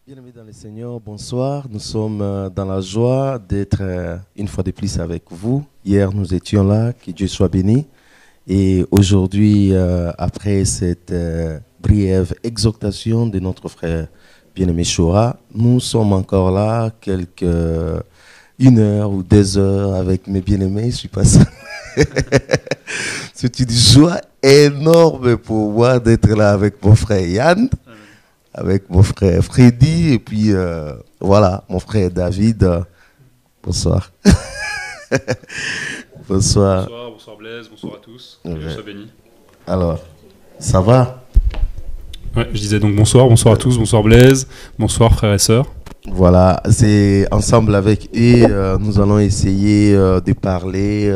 Bien-aimés dans le Seigneur, bonsoir. Nous sommes dans la joie d'être une fois de plus avec vous. Hier, nous étions là, que Dieu soit béni. Et aujourd'hui, après cette brève exhortation de notre frère bien-aimé Chora, nous sommes encore là, une heure ou 2 heures avec mes bien-aimés. Je suis pas seul. C'est une joie énorme pour moi d'être là avec mon frère Yann, avec mon frère Freddy, et puis voilà, mon frère David. Bonsoir. Bonsoir. Bonsoir, bonsoir Blaise, bonsoir à tous. Que Dieu soit béni. Alors, ça va? Ouais, je disais donc bonsoir à tous, bonsoir Blaise, bonsoir frères et sœurs. Voilà, c'est ensemble avec eux, nous allons essayer de parler.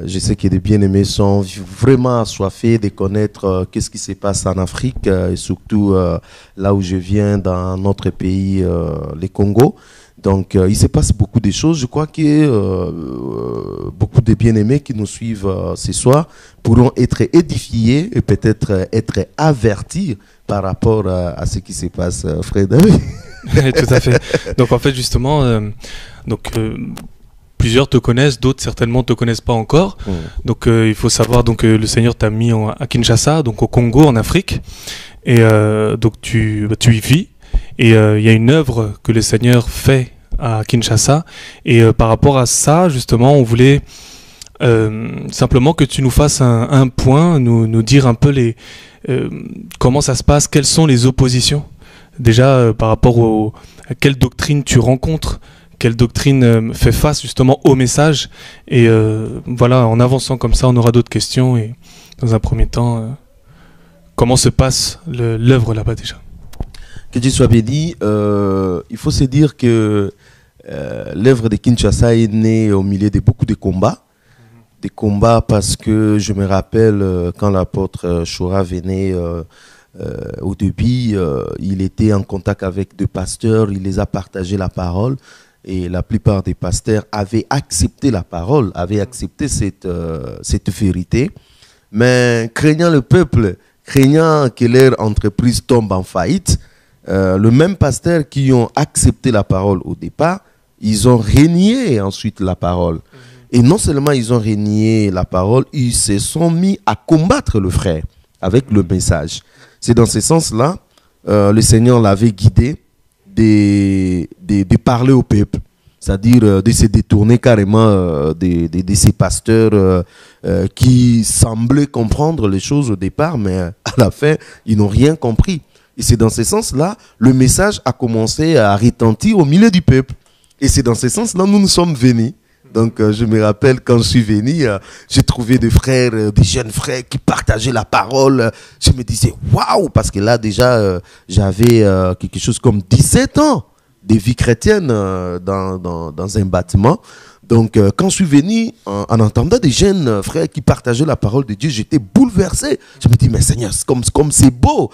Je sais que les bien-aimés sont vraiment assoiffés de connaître qu'est-ce qui se passe en Afrique et surtout là où je viens dans notre pays, le Congo. Donc il se passe beaucoup de choses. Je crois que beaucoup de bien-aimés qui nous suivent ce soir pourront être édifiés et peut-être être avertis par rapport à ce qui se passe, frère David. Tout à fait. Donc en fait justement, plusieurs te connaissent, d'autres certainement te connaissent pas encore. Donc il faut savoir le Seigneur t'a mis à Kinshasa, donc au Congo, en Afrique, et donc tu y vis. Et il y a une œuvre que le Seigneur fait à Kinshasa. Et par rapport à ça, justement, on voulait simplement que tu nous fasses un point, nous dire un peu comment ça se passe, quelles sont les oppositions. Déjà, par rapport à quelle doctrine tu rencontres, quelle doctrine fait face justement au message. Et voilà, en avançant comme ça, on aura d'autres questions. Et dans un premier temps, comment se passe l'œuvre là-bas déjà? Que Dieu soit béni. Il faut se dire que l'œuvre de Kinshasa est née au milieu de beaucoup de combats. Des combats parce que je me rappelle quand l'apôtre Chora venait au début, il était en contact avec des pasteurs, il les a partagé la parole. Et la plupart des pasteurs avaient accepté la parole, avaient accepté cette vérité. Mais craignant le peuple, craignant que leur entreprise tombe en faillite, le même pasteur qui ont accepté la parole au départ, ils ont renié ensuite la parole. Et non seulement ils ont renié la parole, ils se sont mis à combattre le frère avec le message. C'est dans ce sens-là, le Seigneur l'avait guidé de parler au peuple, c'est-à-dire de se détourner carrément de ces pasteurs qui semblaient comprendre les choses au départ, mais à la fin, ils n'ont rien compris. Et c'est dans ce sens-là, le message a commencé à retentir au milieu du peuple. Et c'est dans ce sens-là, nous sommes venus. Donc, je me rappelle quand je suis venu, j'ai trouvé des frères, des jeunes frères qui partageaient la parole. Je me disais, waouh, parce que là, déjà, j'avais quelque chose comme 17 ans de vie chrétienne dans un bâtiment. Donc, quand je suis venu, en entendant des jeunes frères qui partageaient la parole de Dieu, j'étais bouleversé. Je me dis, mais Seigneur, comme c'est beau.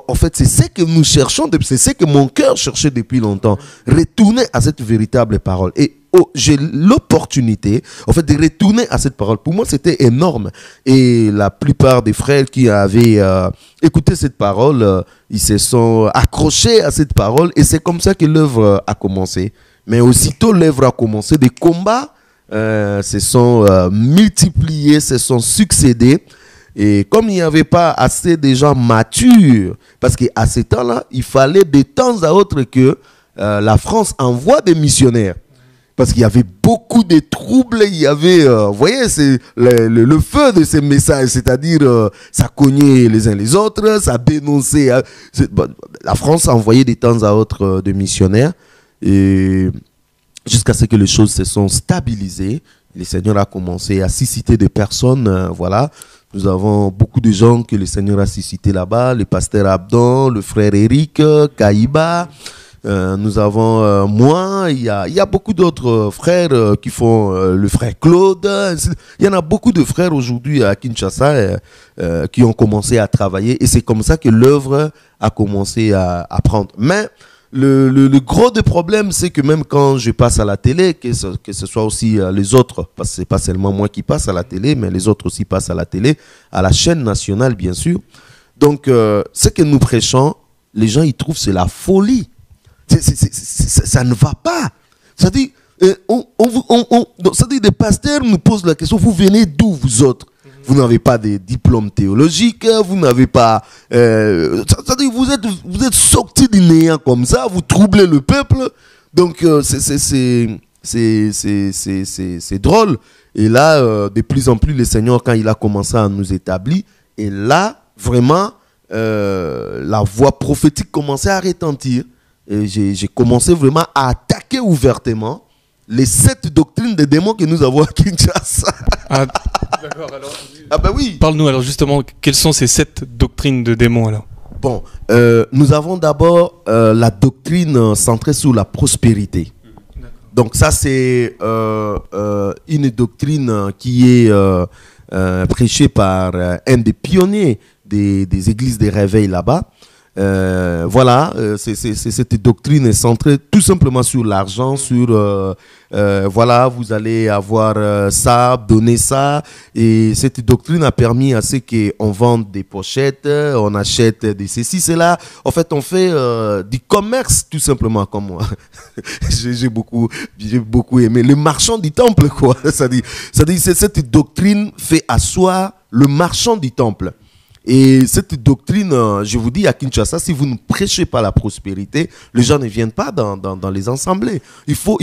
En fait, c'est ce que nous cherchons, c'est ce que mon cœur cherchait depuis longtemps. Retourner à cette véritable parole. Et j'ai l'opportunité, en fait, de retourner à cette parole. Pour moi, c'était énorme. Et la plupart des frères qui avaient écouté cette parole, ils se sont accrochés à cette parole. Et c'est comme ça que l'œuvre a commencé. Mais aussitôt l'œuvre a commencé, des combats se sont multipliés, se sont succédés. Et comme il n'y avait pas assez de gens matures, parce qu'à ce temps-là, il fallait de temps à autre que la France envoie des missionnaires. Parce qu'il y avait beaucoup de troubles, il y avait, vous voyez, c'est le feu de ces messages, c'est-à-dire ça cognait les uns les autres, ça dénonçait. La France a envoyé de temps à autre des missionnaires. Et jusqu'à ce que les choses se sont stabilisées, le Seigneur a commencé à susciter des personnes, voilà. Nous avons beaucoup de gens que le Seigneur a suscité là-bas, le pasteur Abdon, le frère Eric, Kaïba, nous avons moi, il y a beaucoup d'autres frères qui font, le frère Claude, il y en a beaucoup de frères aujourd'hui à Kinshasa qui ont commencé à travailler et c'est comme ça que l'œuvre a commencé à prendre. Mais le gros des problèmes, c'est que même quand je passe à la télé, que ce soit aussi les autres, parce que c'est pas seulement moi qui passe à la télé, mais les autres aussi passent à la télé, à la chaîne nationale bien sûr. Donc, ce que nous prêchons, les gens ils trouvent c'est la folie. Ça ne va pas. C'est-à-dire, des pasteurs nous posent la question, vous venez d'où vous autres? Vous n'avez pas de diplôme théologique, vous n'avez pas... c'est-à-dire, vous êtes sortis du néant comme ça, vous troublez le peuple. Donc, c'est drôle. Et là, de plus en plus, le Seigneur, quand il a commencé à nous établir, et là, vraiment, la voix prophétique commençait à retentir. Et j'ai commencé vraiment à attaquer ouvertement les 7 doctrines des démons que nous avons à Kinshasa. Ah, d'accord, alors. Ah ben oui. Parle-nous alors justement, quelles sont ces 7 doctrines de démons alors? Bon, nous avons d'abord la doctrine centrée sur la prospérité. Donc ça c'est une doctrine qui est prêchée par un des pionniers des églises des réveils là-bas. Voilà, cette doctrine est centrée tout simplement sur l'argent, sur voilà, vous allez avoir ça, donner ça, et cette doctrine a permis à ce qu'on vende des pochettes, on achète des ceci, cela. En fait, on fait du commerce tout simplement, comme moi. j'ai beaucoup aimé le marchand du temple, quoi. Ça dit, cette doctrine fait asseoir le marchand du temple. Et cette doctrine, je vous dis, à Kinshasa, si vous ne prêchez pas la prospérité, les gens ne viennent pas dans les assemblées. Il faut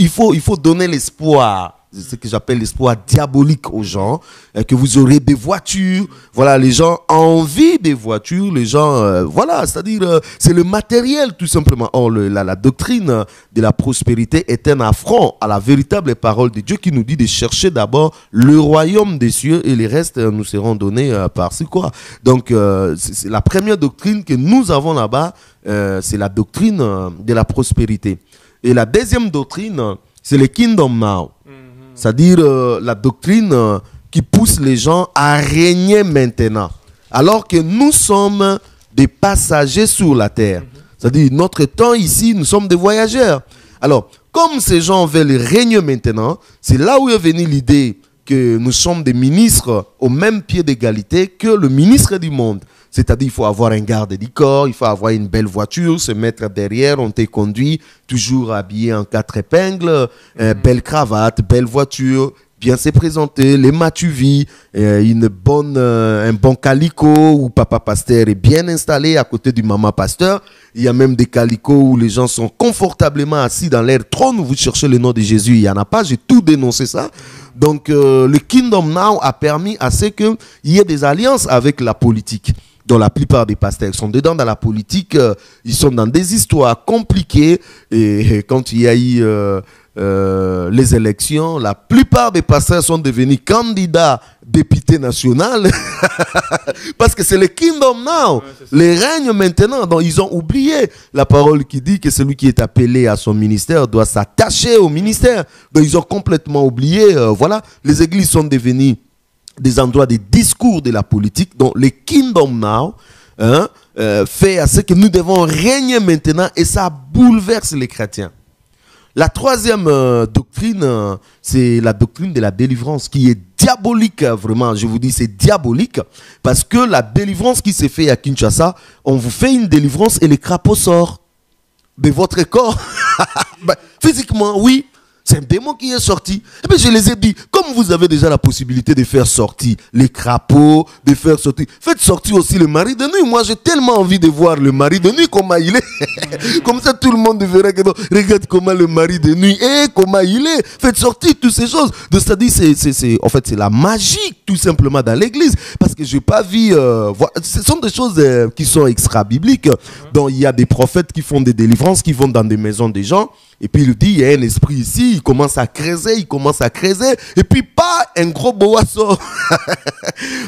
donner l'espoir, ce que j'appelle l'espoir diabolique aux gens, que vous aurez des voitures. Voilà, les gens ont envie des voitures, les gens, voilà, c'est-à-dire, c'est le matériel tout simplement. Or, la doctrine de la prospérité est un affront à la véritable parole de Dieu qui nous dit de chercher d'abord le royaume des cieux et les restes nous seront donnés par-ci quoi. Donc, c'est la première doctrine que nous avons là-bas, c'est la doctrine de la prospérité. Et la deuxième doctrine, c'est le Kingdom Now. C'est-à-dire la doctrine qui pousse les gens à régner maintenant. Alors que nous sommes des passagers sur la terre. C'est-à-dire notre temps ici, nous sommes des voyageurs. Alors, comme ces gens veulent régner maintenant, c'est là où est venue l'idée que nous sommes des ministres au même pied d'égalité que le ministre du monde. C'est-à-dire il faut avoir un garde du corps, il faut avoir une belle voiture, se mettre derrière, on te conduit, toujours habillé en 4 épingles, belle cravate, belle voiture, bien se présenter, les matuvis, un bon calico où papa pasteur est bien installé à côté du maman pasteur. Il y a même des calicots où les gens sont confortablement assis dans leur trône. Vous cherchez le nom de Jésus, il n'y en a pas, j'ai tout dénoncé ça. Donc le Kingdom Now a permis à ce qu'il y ait des alliances avec la politique. Dont la plupart des pasteurs sont dedans dans la politique, ils sont dans des histoires compliquées. Et quand il y a eu les élections, la plupart des pasteurs sont devenus candidats députés nationaux parce que c'est le Kingdom Now, les règnes maintenant. Donc ils ont oublié la parole qui dit que celui qui est appelé à son ministère doit s'attacher au ministère. Donc ils ont complètement oublié. Voilà, les églises sont devenues des endroits de discours de la politique. Donc le Kingdom Now fait à ce que nous devons régner maintenant, et ça bouleverse les chrétiens. La troisième doctrine, c'est la doctrine de la délivrance qui est diabolique, vraiment. Je vous dis, c'est diabolique parce que la délivrance qui s'est faite à Kinshasa, on vous fait une délivrance et le crapaud sort de votre corps. Ben, physiquement, oui. C'est un démon qui est sorti. Et bien, je les ai dit, comme vous avez déjà la possibilité de faire sortir les crapauds, de faire sortir, faites sortir aussi le mari de nuit. Moi, j'ai tellement envie de voir le mari de nuit, comment il est. Comme ça, tout le monde verra que, regarde comment le mari de nuit est, comment il est. Faites sortir toutes ces choses. Donc, c'est-à-dire, en fait, c'est la magie, tout simplement, dans l'église. Parce que je n'ai pas vu, ce sont des choses qui sont extra-bibliques. Donc, il y a des prophètes qui font des délivrances, qui vont dans des maisons des gens. Et puis il dit, il y a un esprit ici, il commence à creuser, et puis pas un gros boa sort.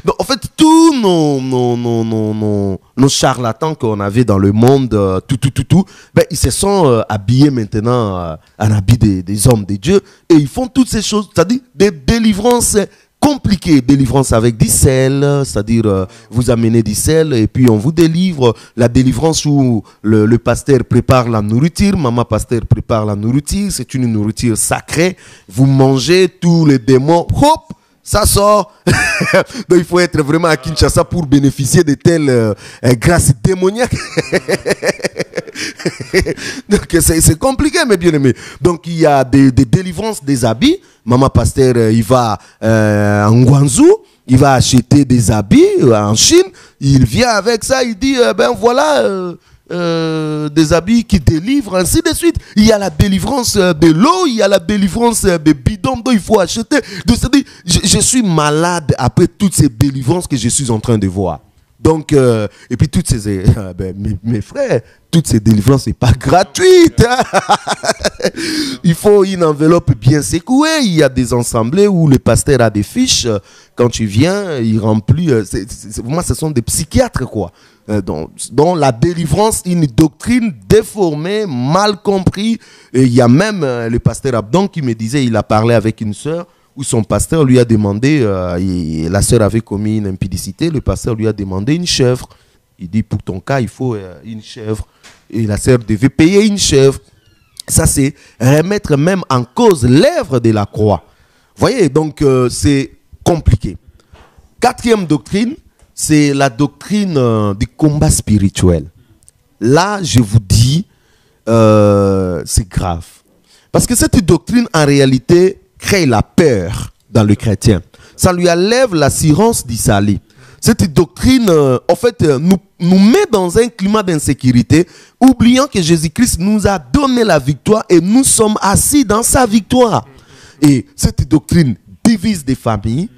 Donc en fait, tous nos charlatans qu'on avait dans le monde, ben, ils se sont habillés maintenant en habit des hommes de Dieu, et ils font toutes ces choses, c'est-à-dire des délivrances compliqué, délivrance avec du sel, c'est-à-dire vous amenez du sel et puis on vous délivre. La délivrance où le pasteur prépare la nourriture, maman pasteur prépare la nourriture, c'est une nourriture sacrée. Vous mangez, tous les démons, hop, ça sort. Donc il faut être vraiment à Kinshasa pour bénéficier de telles grâces démoniaques. Donc c'est compliqué, mes bien-aimés. Donc il y a des délivrances des habits. Maman Pasteur, il va en Guangzhou, il va acheter des habits en Chine. Il vient avec ça, il dit, ben voilà... des habits qui délivrent, ainsi de suite. Il y a la délivrance de l'eau, il y a la délivrance des bidons dont il faut acheter. Donc, c'est-à-dire, je suis malade après toutes ces délivrances que je suis en train de voir. Donc, et puis toutes ces... mes frères, toutes ces délivrances, c'est pas gratuite. Hein? Il faut une enveloppe bien secouée. Il y a des assemblées où le pasteur a des fiches. Quand tu viens, il remplit... moi, ce sont des psychiatres, quoi. Dans la délivrance, une doctrine déformée, mal comprise. Et il y a même le pasteur Abdon qui me disait, il a parlé avec une sœur où son pasteur lui a demandé, la sœur avait commis une impudicité, le pasteur lui a demandé une chèvre. Il dit, pour ton cas, il faut une chèvre. Et la sœur devait payer une chèvre. Ça, c'est remettre même en cause l'œuvre de la croix. Vous voyez, donc c'est compliqué. Quatrième doctrine, c'est la doctrine du combat spirituel. Là, je vous dis, c'est grave. Parce que cette doctrine, en réalité, crée la peur dans le chrétien. Ça lui enlève l'assurance du salut. Cette doctrine, en fait, nous met dans un climat d'insécurité, oubliant que Jésus-Christ nous a donné la victoire et nous sommes assis dans sa victoire. Et cette doctrine divise des familles.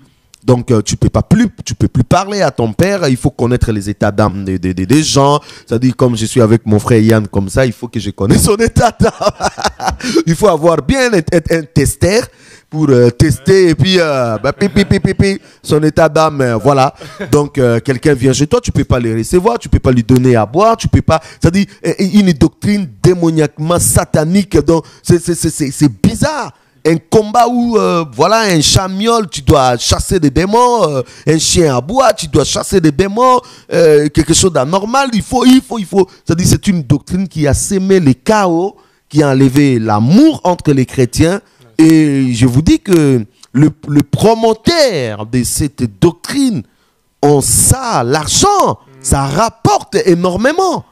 Donc, tu peux plus parler à ton père. Il faut connaître les états d'âme des gens. C'est-à-dire, comme je suis avec mon frère Yann comme ça, il faut que je connaisse son état d'âme. Il faut avoir bien un testeur pour tester et puis son état d'âme. Voilà. Donc, quelqu'un vient chez toi, tu peux pas le recevoir, tu peux pas lui donner à boire, tu peux pas. C'est-à-dire, une doctrine démoniaquement satanique. Donc, c'est bizarre. Un combat où, voilà, un chamiol, tu dois chasser des démons, un chien à bois, tu dois chasser des démons, quelque chose d'anormal, il faut. C'est-à-dire, c'est une doctrine qui a sémé le chaos, qui a enlevé l'amour entre les chrétiens. Et je vous dis que le promoteur de cette doctrine, l'argent, ça rapporte énormément.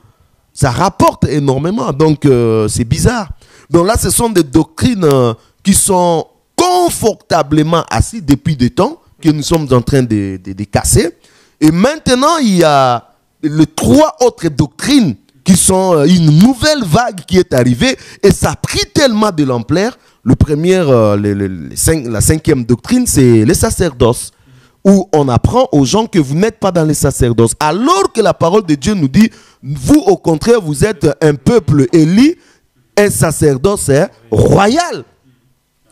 Ça rapporte énormément. Donc, c'est bizarre. Donc là, ce sont des doctrines... qui sont confortablement assis depuis des temps, que nous sommes en train de casser. Et maintenant, il y a les 3 autres doctrines qui sont une nouvelle vague qui est arrivée, et ça a pris tellement de l'ampleur. La 5e doctrine, c'est les sacerdoces, où on apprend aux gens que vous n'êtes pas dans les sacerdoces, alors que la parole de Dieu nous dit, vous au contraire, vous êtes un peuple élu, un sacerdoce royal.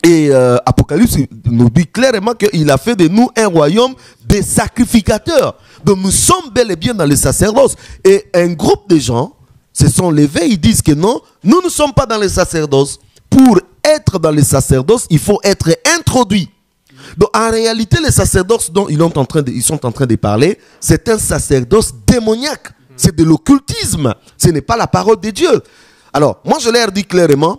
Et Apocalypse nous dit clairement qu'il a fait de nous un royaume des sacrificateurs. Donc nous sommes bel et bien dans les sacerdoces. Et un groupe de gens se sont levés, ils disent que non, nous ne sommes pas dans les sacerdoces. Pour être dans les sacerdoces, il faut être introduit. Donc en réalité, les sacerdoces dont ils sont en train de parler, c'est un sacerdoce démoniaque. C'est de l'occultisme. Ce n'est pas la parole de Dieu. Alors, moi je leur dis clairement,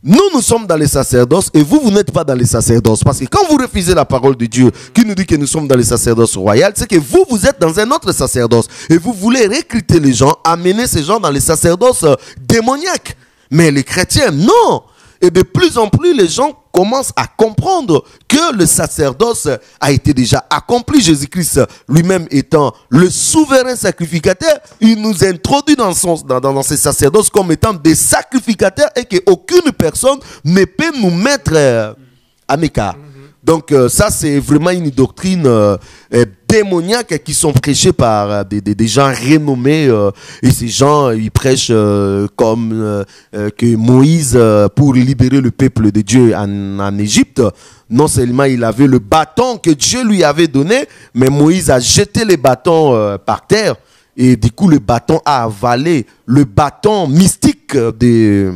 nous sommes dans les sacerdoces et vous n'êtes pas dans les sacerdoces. Parce que quand vous refusez la parole de Dieu qui nous dit que nous sommes dans les sacerdoces royales, c'est que vous êtes dans un autre sacerdoce. Et vous voulez recruter les gens, amener ces gens dans les sacerdoces démoniaques. Mais les chrétiens, non. Et de plus en plus, les gens commencent à comprendre que le sacerdoce a été déjà accompli. Jésus-Christ lui-même étant le souverain sacrificateur, il nous introduit dans ces sacerdoces comme étant des sacrificateurs et qu'aucune personne ne peut nous mettre à l'écart. Donc ça, c'est vraiment une doctrine démoniaques qui sont prêchés par des gens renommés. Et ces gens, ils prêchent comme que Moïse, pour libérer le peuple de Dieu en Égypte, non seulement il avait le bâton que Dieu lui avait donné, mais Moïse a jeté les bâtons par terre. Et du coup, le bâton a avalé le bâton mystique des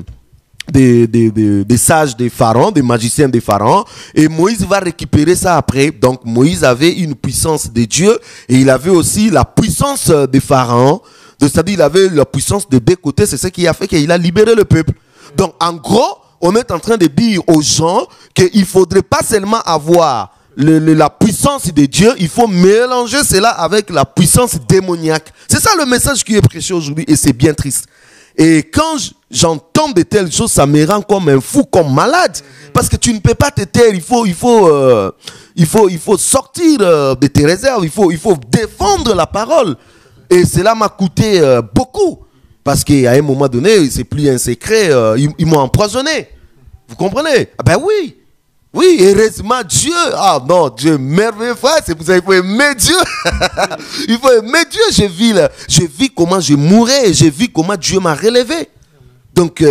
sages des pharaons, des magiciens des pharaons, et Moïse va récupérer ça après. Donc Moïse avait une puissance de Dieu et il avait aussi la puissance des pharaons, c'est-à-dire il avait la puissance de deux côtés. C'est ce qui a fait qu'il a libéré le peuple. Donc en gros, on est en train de dire aux gens qu'il ne faudrait pas seulement avoir la puissance de Dieu, il faut mélanger cela avec la puissance démoniaque. C'est ça le message qui est prêché aujourd'hui et c'est bien triste. Et quand j'entends de telles choses, ça me rend comme un fou, comme malade. Parce que tu ne peux pas te taire, il faut sortir de tes réserves, il faut défendre la parole. Et cela m'a coûté beaucoup. Parce qu'à un moment donné, c'est plus un secret, ils m'ont empoisonné. Vous comprenez? Ah ben oui. Oui, heureusement Dieu, Dieu merveilleux, frère, c'est pour ça qu'il faut aimer Dieu. Il faut aimer Dieu. J'ai vu comment je mourais et j'ai vu comment Dieu m'a relevé. Donc,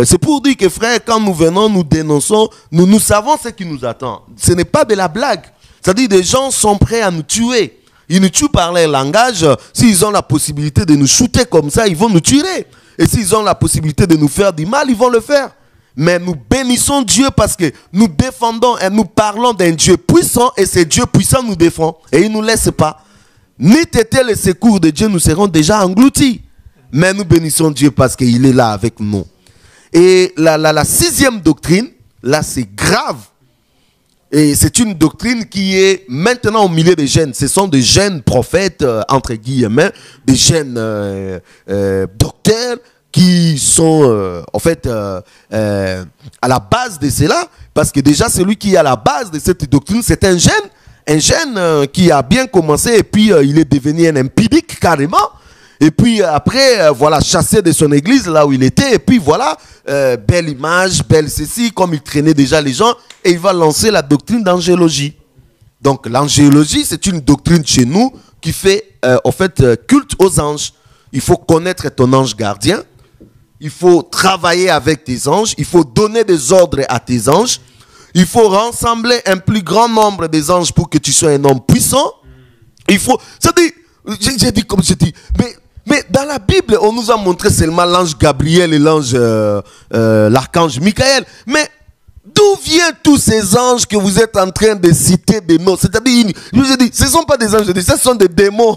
c'est pour dire que frère, quand nous venons, nous dénonçons, nous savons ce qui nous attend. Ce n'est pas de la blague. C'est-à-dire des gens sont prêts à nous tuer. Ils nous tuent par leur langage. S'ils ont la possibilité de nous shooter comme ça, ils vont nous tuer. Et s'ils ont la possibilité de nous faire du mal, ils vont le faire. Mais nous bénissons Dieu parce que nous défendons et nous parlons d'un Dieu puissant et ce Dieu puissant nous défend. Et il ne nous laisse pas. Ni t'étais le secours de Dieu, nous serons déjà engloutis. Mais nous bénissons Dieu parce qu'il est là avec nous. Et la sixième doctrine, là c'est grave. Et c'est une doctrine qui est maintenant au milieu des jeunes. Ce sont des jeunes prophètes, entre guillemets, des jeunes docteurs, qui sont en fait à la base de cela, parce que déjà celui qui est à la base de cette doctrine, c'est un jeune qui a bien commencé et puis il est devenu un impudique carrément, et puis après voilà, chassé de son église là où il était, et puis voilà, belle image, belle ceci, comme il traînait déjà les gens, et il va lancer la doctrine d'angélologie. Donc l'angélologie, c'est une doctrine chez nous qui fait en fait culte aux anges. Il faut connaître ton ange gardien. Il faut travailler avec tes anges. Il faut donner des ordres à tes anges. Il faut rassembler un plus grand nombre des anges pour que tu sois un homme puissant. Il faut... C'est-à-dire, j'ai dit comme je dis, mais dans la Bible, on nous a montré seulement l'ange Gabriel et l'archange Michael. Mais d'où viennent tous ces anges que vous êtes en train de citer des noms? C'est-à-dire, je vous ai dit, ce ne sont pas des anges, ce sont des démons.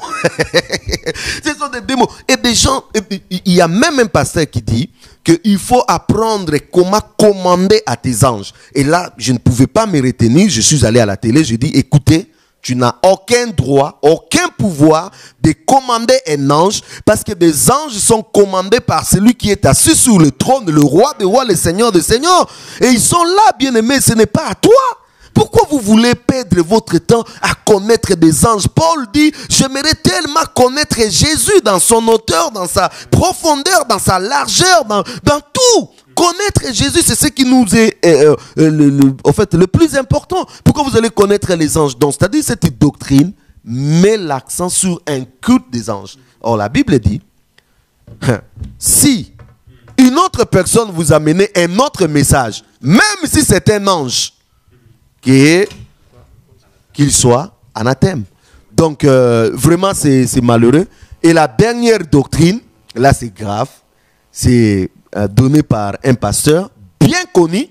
Ce sont des démons. Et des gens, il y a même un pasteur qui dit qu'il faut apprendre comment commander à tes anges. Et là, je ne pouvais pas me retenir, je suis allé à la télé, je dis, écoutez, tu n'as aucun droit, aucun pouvoir de commander un ange, parce que des anges sont commandés par celui qui est assis sur le trône, le roi des rois, le seigneur des seigneurs. Et ils sont là, bien-aimés, ce n'est pas à toi. Pourquoi vous voulez perdre votre temps à connaître des anges? Paul dit, j'aimerais tellement connaître Jésus dans son hauteur, dans sa profondeur, dans sa largeur, dans tout. Connaître Jésus, c'est ce qui nous est en fait, le plus important. Pourquoi vous allez connaître les anges? Donc, c'est-à-dire cette doctrine met l'accent sur un culte des anges. Or, la Bible dit, si une autre personne vous amène un autre message, même si c'est un ange, qu'il soit anathème. Donc, vraiment, c'est malheureux. Et la dernière doctrine, là, c'est grave, c'est donné par un pasteur bien connu.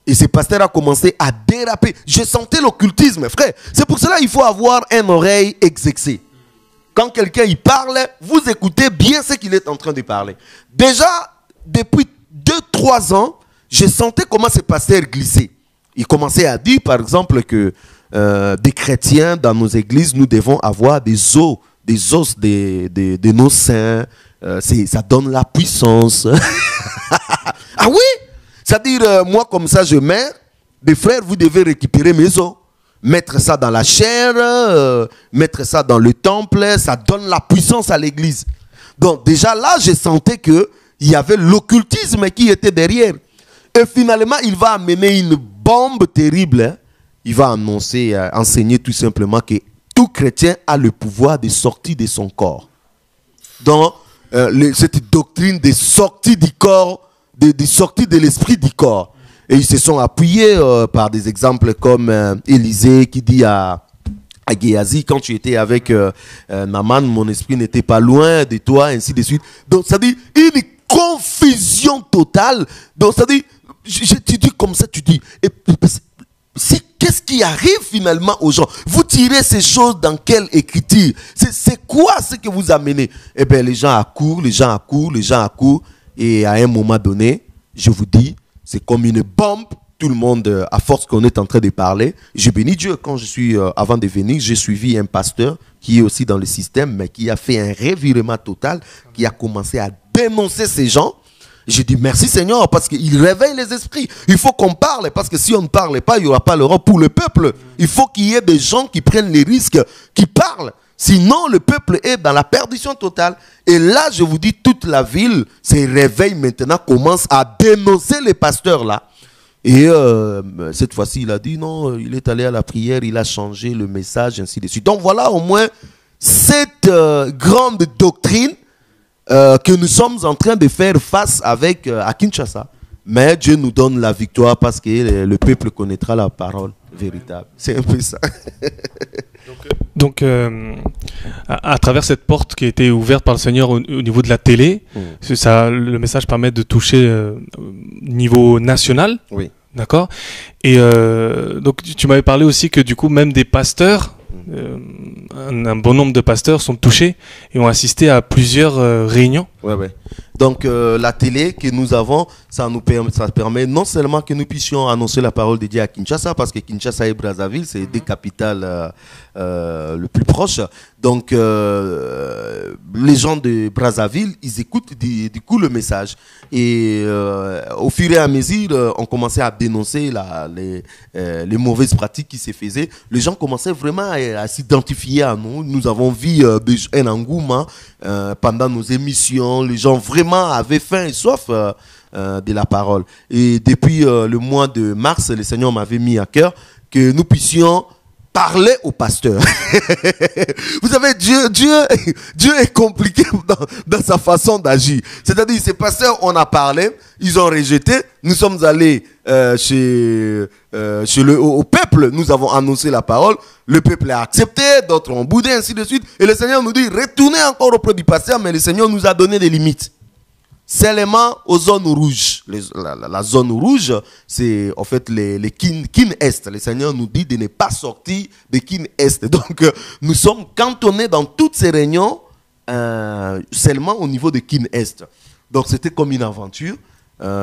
Et ce pasteur a commencé à déraper. Je sentais l'occultisme, frère. C'est pour cela qu'il faut avoir une oreille exercée. Quand quelqu'un y parle, vous écoutez bien ce qu'il est en train de parler. Déjà, depuis 2-3 ans, je sentais comment ce pasteur glissait. Il commençait à dire, par exemple, que des chrétiens dans nos églises, nous devons avoir des os de nos saints. Ça donne la puissance. Ah oui? C'est-à-dire, moi, comme ça, je mets, des frères, vous devez récupérer mes os. Mettre ça dans la chair, mettre ça dans le temple, ça donne la puissance à l'église. Donc, déjà là, je sentais qu'il y avait l'occultisme qui était derrière. Et finalement, il va amener une bombe terrible. Hein. Il va enseigner tout simplement que tout chrétien a le pouvoir de sortir de son corps. Donc, cette doctrine de sortie du corps, de sortie de l'esprit du corps. Et ils se sont appuyés par des exemples comme Élisée qui dit à Géasi, quand tu étais avec Naaman, mon esprit n'était pas loin de toi, ainsi de suite. Donc, ça dit une confusion totale. Donc, ça dit, tu dis comme ça, tu dis, qu'est-ce qui arrive finalement aux gens? Vous tirez ces choses dans quelle écriture? C'est quoi ce que vous amenez? Eh bien, les gens accourent, et à un moment donné, je vous dis, c'est comme une bombe tout le monde, à force qu'on est en train de parler, j'ai béni Dieu. Quand je suis, avant de venir, j'ai suivi un pasteur qui est aussi dans le système, mais qui a fait un revirement total, qui a commencé à dénoncer ces gens. J'ai dit merci Seigneur, parce qu'il réveille les esprits. Il faut qu'on parle, parce que si on ne parle pas, il n'y aura pas l'Europe pour le peuple. Il faut qu'il y ait des gens qui prennent les risques, qui parlent. Sinon, le peuple est dans la perdition totale. Et là, je vous dis, toute la ville, ces réveils maintenant commencent à dénoncer les pasteurs là. Et cette fois-ci, il a dit non, il est allé à la prière, il a changé le message, ainsi de suite. Donc voilà au moins cette grande doctrine que nous sommes en train de faire face avec à Kinshasa. Mais Dieu nous donne la victoire parce que le peuple connaîtra la parole véritable. C'est un peu ça. Donc, à travers cette porte qui a été ouverte par le Seigneur au niveau de la télé, ça, le message permet de toucher niveau national. Oui. D'accord. Et donc, tu m'avais parlé aussi que du coup, même des pasteurs, un bon nombre de pasteurs sont touchés et ont assisté à plusieurs réunions. Ouais. Donc la télé que nous avons, ça permet non seulement que nous puissions annoncer la parole de Dieu à Kinshasa, parce que Kinshasa et Brazzaville, c'est deux capitales le plus proches. Donc les gens de Brazzaville, ils écoutent du coup le message. Et au fur et à mesure, on commençait à dénoncer les mauvaises pratiques qui se faisaient. Les gens commençaient vraiment à s'identifier à nous. Nous avons vu un engouement pendant nos émissions. Les gens vraiment avaient faim et soif de la parole. Et depuis le mois de mars, le Seigneur m'avait mis à cœur que nous puissions parler aux pasteurs. Vous savez, Dieu est compliqué dans sa façon d'agir. C'est-à-dire, ces pasteurs, on a parlé, ils ont rejeté. Nous sommes allés au peuple, nous avons annoncé la parole. Le peuple a accepté, d'autres ont boudé, ainsi de suite. Et le Seigneur nous dit, retournez encore auprès du pasteur, mais le Seigneur nous a donné des limites. Seulement aux zones rouges. La zone rouge, c'est en fait les Kin Est. Le Seigneur nous dit de ne pas sortir des Kin Est. Donc, nous sommes cantonnés dans toutes ces réunions seulement au niveau de Kin Est. Donc, c'était comme une aventure.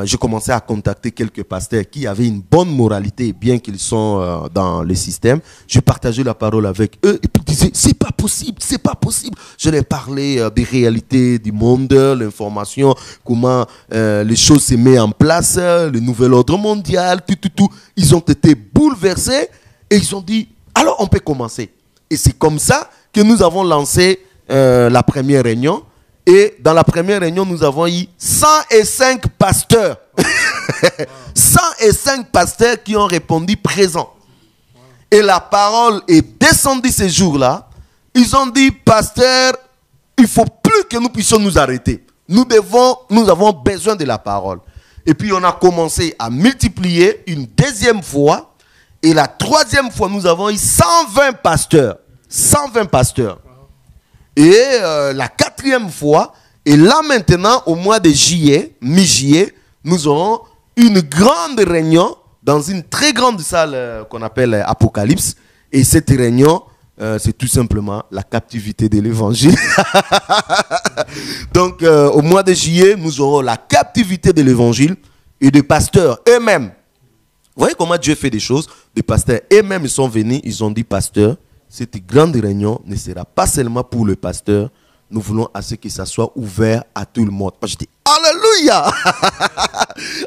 J'ai commencé à contacter quelques pasteurs qui avaient une bonne moralité, bien qu'ils sont dans le système. Je partageais la parole avec eux et puis ils disaient, c'est pas possible, c'est pas possible. Je leur parlais des réalités du monde, l'information, comment les choses se mettent en place, le nouvel ordre mondial, tout. Ils ont été bouleversés et ils ont dit, alors on peut commencer. Et c'est comme ça que nous avons lancé la première réunion. Et dans la première réunion, nous avons eu 105 pasteurs. 105 pasteurs qui ont répondu présent. Et la parole est descendue ces jours-là. Ils ont dit, pasteur, il ne faut plus que nous puissions nous arrêter. Nous avons besoin de la parole. Et puis on a commencé à multiplier une deuxième fois. Et la troisième fois, nous avons eu 120 pasteurs. 120 pasteurs. Et la quatrième fois, et là maintenant, au mois de juillet, mi-juillet, nous aurons une grande réunion dans une très grande salle qu'on appelle Apocalypse. Et cette réunion, c'est tout simplement la captivité de l'évangile. Donc, au mois de juillet, nous aurons la captivité de l'évangile et des pasteurs eux-mêmes. Vous voyez comment Dieu fait des choses? Des pasteurs eux-mêmes, ils sont venus, ils ont dit, pasteur, cette grande réunion ne sera pas seulement pour le pasteur. Nous voulons à ce que ça soit ouvert à tout le monde. Je dis, alléluia.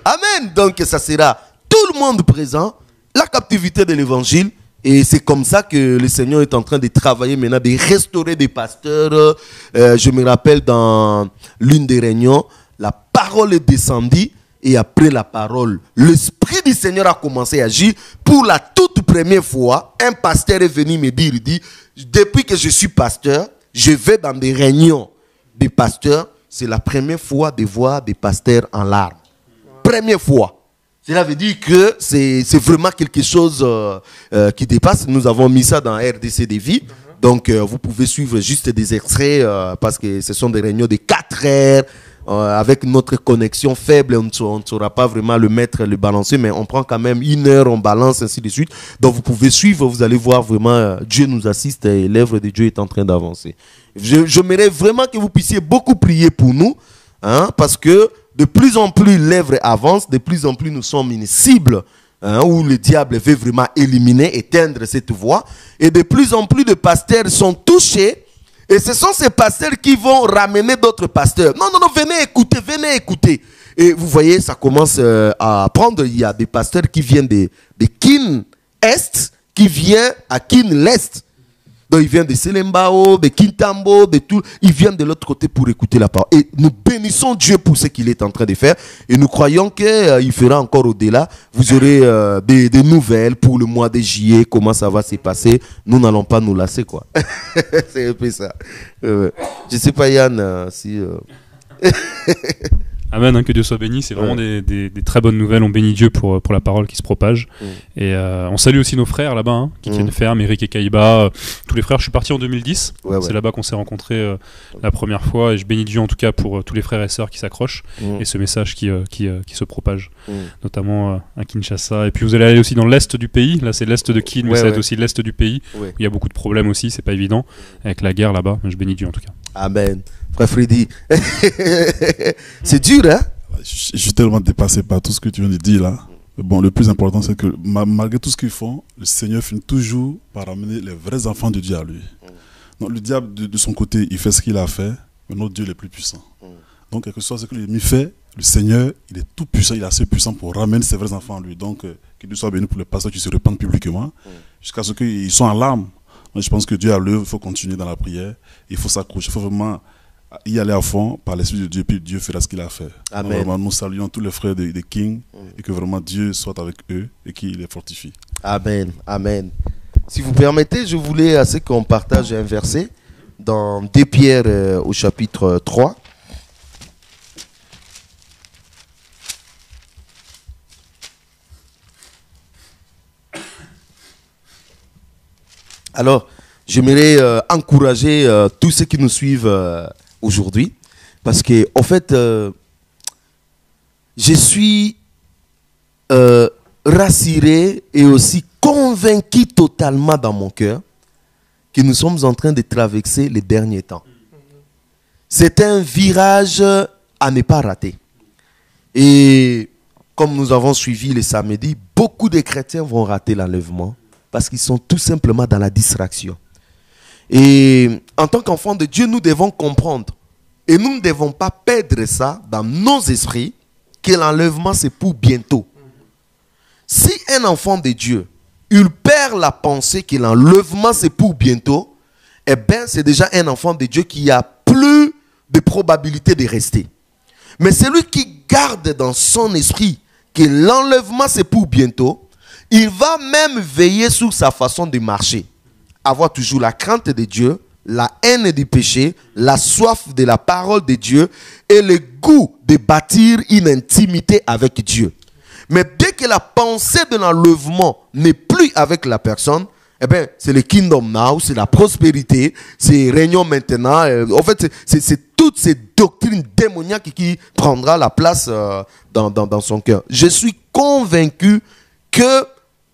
Amen. Donc, ça sera tout le monde présent. La captivité de l'évangile. Et c'est comme ça que le Seigneur est en train de travailler maintenant, de restaurer des pasteurs. Je me rappelle dans l'une des réunions, la parole est descendue. Et après la parole, l'Esprit du Seigneur a commencé à agir. Pour la toute première fois, un pasteur est venu me dire, il dit, depuis que je suis pasteur, je vais dans des réunions des pasteurs. C'est la première fois de voir des pasteurs en larmes. Première fois. Cela veut dire que c'est vraiment quelque chose qui dépasse. Nous avons mis ça dans RDC des vies. Donc, vous pouvez suivre juste des extraits parce que ce sont des réunions de 4 heures. Avec notre connexion faible, on ne saura pas vraiment le mettre, le balancer, mais on prend quand même 1 heure, on balance, ainsi de suite. Donc vous pouvez suivre, vous allez voir vraiment, Dieu nous assiste et l'œuvre de Dieu est en train d'avancer. J'aimerais vraiment que vous puissiez beaucoup prier pour nous, hein, parce que de plus en plus l'œuvre avance, de plus en plus nous sommes une cible hein, où le diable veut vraiment éliminer, éteindre cette voix. Et de plus en plus de pasteurs sont touchés. Et ce sont ces pasteurs qui vont ramener d'autres pasteurs. Non, non, non, venez écouter, venez écouter. Et vous voyez, ça commence à prendre. Il y a des pasteurs qui viennent de Kin Est, qui viennent à Kin l'Est. Donc ils viennent de Selembao, de Kintambo, de tout. Ils viennent de l'autre côté pour écouter la parole. Et nous bénissons Dieu pour ce qu'il est en train de faire. Et nous croyons qu'il fera encore au-delà. Vous aurez des nouvelles pour le mois de juillet, comment ça va se passer. Nous n'allons pas nous lasser, quoi. C'est un peu ça. Je ne sais pas, Yann, si... Amen, hein, que Dieu soit béni, c'est vraiment des très bonnes nouvelles. On bénit Dieu pour la parole qui se propage. Et on salue aussi nos frères là-bas, hein, qui tiennent ferme, Eric et Kaïba, tous les frères. Je suis parti en 2010, c'est là-bas qu'on s'est rencontrés la première fois, et je bénis Dieu en tout cas pour tous les frères et sœurs qui s'accrochent, et ce message qui se propage, notamment à Kinshasa. Et puis vous allez aller aussi dans l'est du pays, là c'est l'est de Kin, mais ça va être aussi l'est du pays, où il y a beaucoup de problèmes aussi, c'est pas évident, avec la guerre là-bas, je bénis Dieu en tout cas. Amen. Frère Freddy, c'est dur, hein? Je suis tellement dépassé par tout ce que tu viens de dire là. Mais bon, le plus important, c'est que malgré tout ce qu'ils font, le Seigneur finit toujours par amener les vrais enfants de Dieu à lui. Donc le diable, de son côté, il fait ce qu'il a fait, mais notre Dieu il est plus puissant. Donc, quel que soit ce que l'ennemi fait, le Seigneur, il est tout puissant, il est assez puissant pour ramener ses vrais enfants à lui. Donc, qu'il lui soit béni pour les pasteurs qui se répandent publiquement, jusqu'à ce qu'ils soient en larmes. Donc, je pense que Dieu a l'œuvre, il faut continuer dans la prière, il faut s'accrocher, il faut vraiment y aller à fond par l'Esprit de Dieu, puis Dieu fera ce qu'il a fait. Amen. Donc, vraiment, nous saluons tous les frères de King, et que vraiment Dieu soit avec eux et qu'il les fortifie. Amen, amen. Si vous permettez, je voulais assez qu'on partage un verset dans 2 Pierre au chapitre 3. Alors, j'aimerais encourager tous ceux qui nous suivent aujourd'hui, parce que, en fait, je suis rassuré et aussi convaincu totalement dans mon cœur que nous sommes en train de traverser les derniers temps. C'est un virage à ne pas rater. Et comme nous avons suivi le samedi, beaucoup de chrétiens vont rater l'enlèvement parce qu'ils sont tout simplement dans la distraction. Et en tant qu'enfants de Dieu, nous devons comprendre, et nous ne devons pas perdre ça dans nos esprits, que l'enlèvement c'est pour bientôt. Si un enfant de Dieu, il perd la pensée que l'enlèvement c'est pour bientôt, eh bien c'est déjà un enfant de Dieu qui a plus de probabilité de rester. Mais celui qui garde dans son esprit que l'enlèvement c'est pour bientôt, il va même veiller sur sa façon de marcher. Avoir toujours la crainte de Dieu, la haine du péché, la soif de la parole de Dieu et le goût de bâtir une intimité avec Dieu. Mais dès que la pensée de l'enlèvement n'est plus avec la personne, eh bien, c'est le kingdom now, c'est la prospérité, c'est réunion maintenant. En fait, c'est toutes ces doctrines démoniaques qui prendra la place dans son cœur. Je suis convaincu que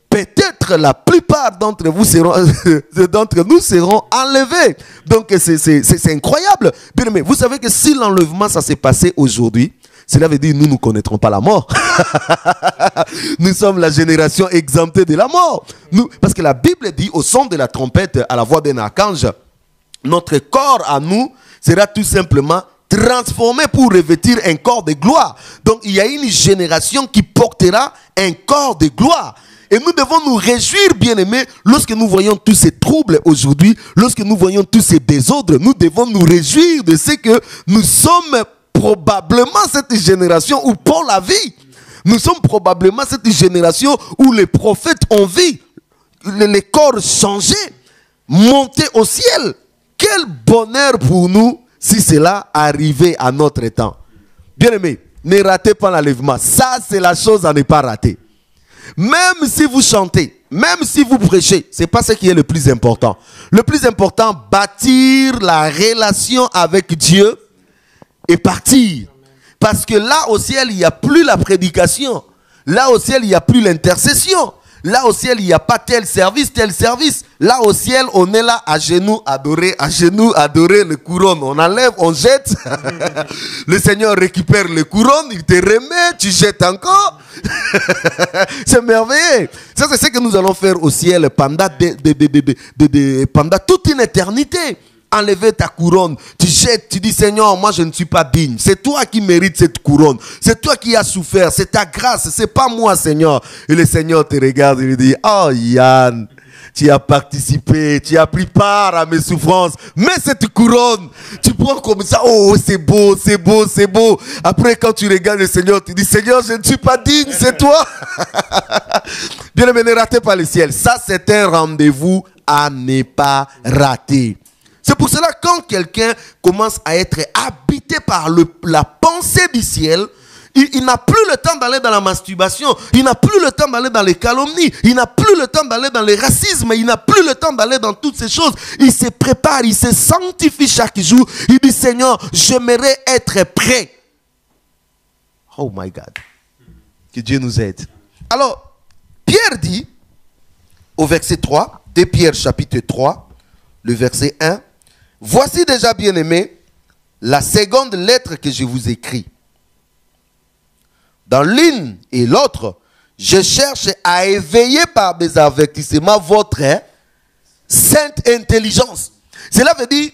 peut-être la plupart d'entre nous seront enlevés. Donc c'est incroyable. Bien aimé, vous savez que si l'enlèvement ça s'est passé aujourd'hui, cela veut dire que nous ne connaîtrons pas la mort. Nous sommes la génération exemptée de la mort. Parce que la Bible dit au son de la trompette, à la voix d'un archange, notre corps à nous sera tout simplement transformé pour revêtir un corps de gloire. Donc il y a une génération qui portera un corps de gloire. Et nous devons nous réjouir, bien-aimés, lorsque nous voyons tous ces troubles aujourd'hui, lorsque nous voyons tous ces désordres, nous devons nous réjouir de ce que nous sommes probablement cette génération où Paul a vu. Nous sommes probablement cette génération où les prophètes ont vu les corps changer, monter au ciel. Quel bonheur pour nous si cela arrivait à notre temps. Bien-aimés, ne ratez pas l'enlèvement. Ça, c'est la chose à ne pas rater. Même si vous chantez, même si vous prêchez, ce n'est pas ce qui est le plus important. Le plus important, bâtir la relation avec Dieu et partir. Parce que là au ciel, il n'y a plus la prédication. Là au ciel, il n'y a plus l'intercession. Là au ciel, il n'y a pas tel service, tel service. Là au ciel, on est là à genoux adorer le couronne. On enlève, on jette. Le Seigneur récupère le couronne, il te remet, tu jettes encore. C'est merveilleux. Ça, c'est ce que nous allons faire au ciel pendant, pendant toute une éternité. Enlever ta couronne, tu jettes, tu dis Seigneur, moi je ne suis pas digne. C'est toi qui mérites cette couronne. C'est toi qui as souffert. C'est ta grâce. C'est pas moi, Seigneur. Et le Seigneur te regarde et lui dit, oh Yann, tu as participé, tu as pris part à mes souffrances. Mets cette couronne. Tu prends comme ça. Oh, c'est beau, c'est beau, c'est beau. Après, quand tu regardes le Seigneur, tu dis Seigneur, je ne suis pas digne, c'est toi. Bien aimé, ne ratez pas le ciel. Ça, c'est un rendez-vous à ne pas rater. C'est pour cela quand quelqu'un commence à être habité par la pensée du ciel, il n'a plus le temps d'aller dans la masturbation, il n'a plus le temps d'aller dans les calomnies, il n'a plus le temps d'aller dans les racismes, il n'a plus le temps d'aller dans toutes ces choses. Il se prépare, il se sanctifie chaque jour. Il dit Seigneur, j'aimerais être prêt. Oh my God. Que Dieu nous aide. Alors, Pierre dit au verset 3, de Pierre chapitre 3, le verset 1, voici déjà, bien-aimés, la seconde lettre que je vous écris. Dans l'une et l'autre, je cherche à éveiller par des avertissements votre sainte intelligence. Cela veut dire,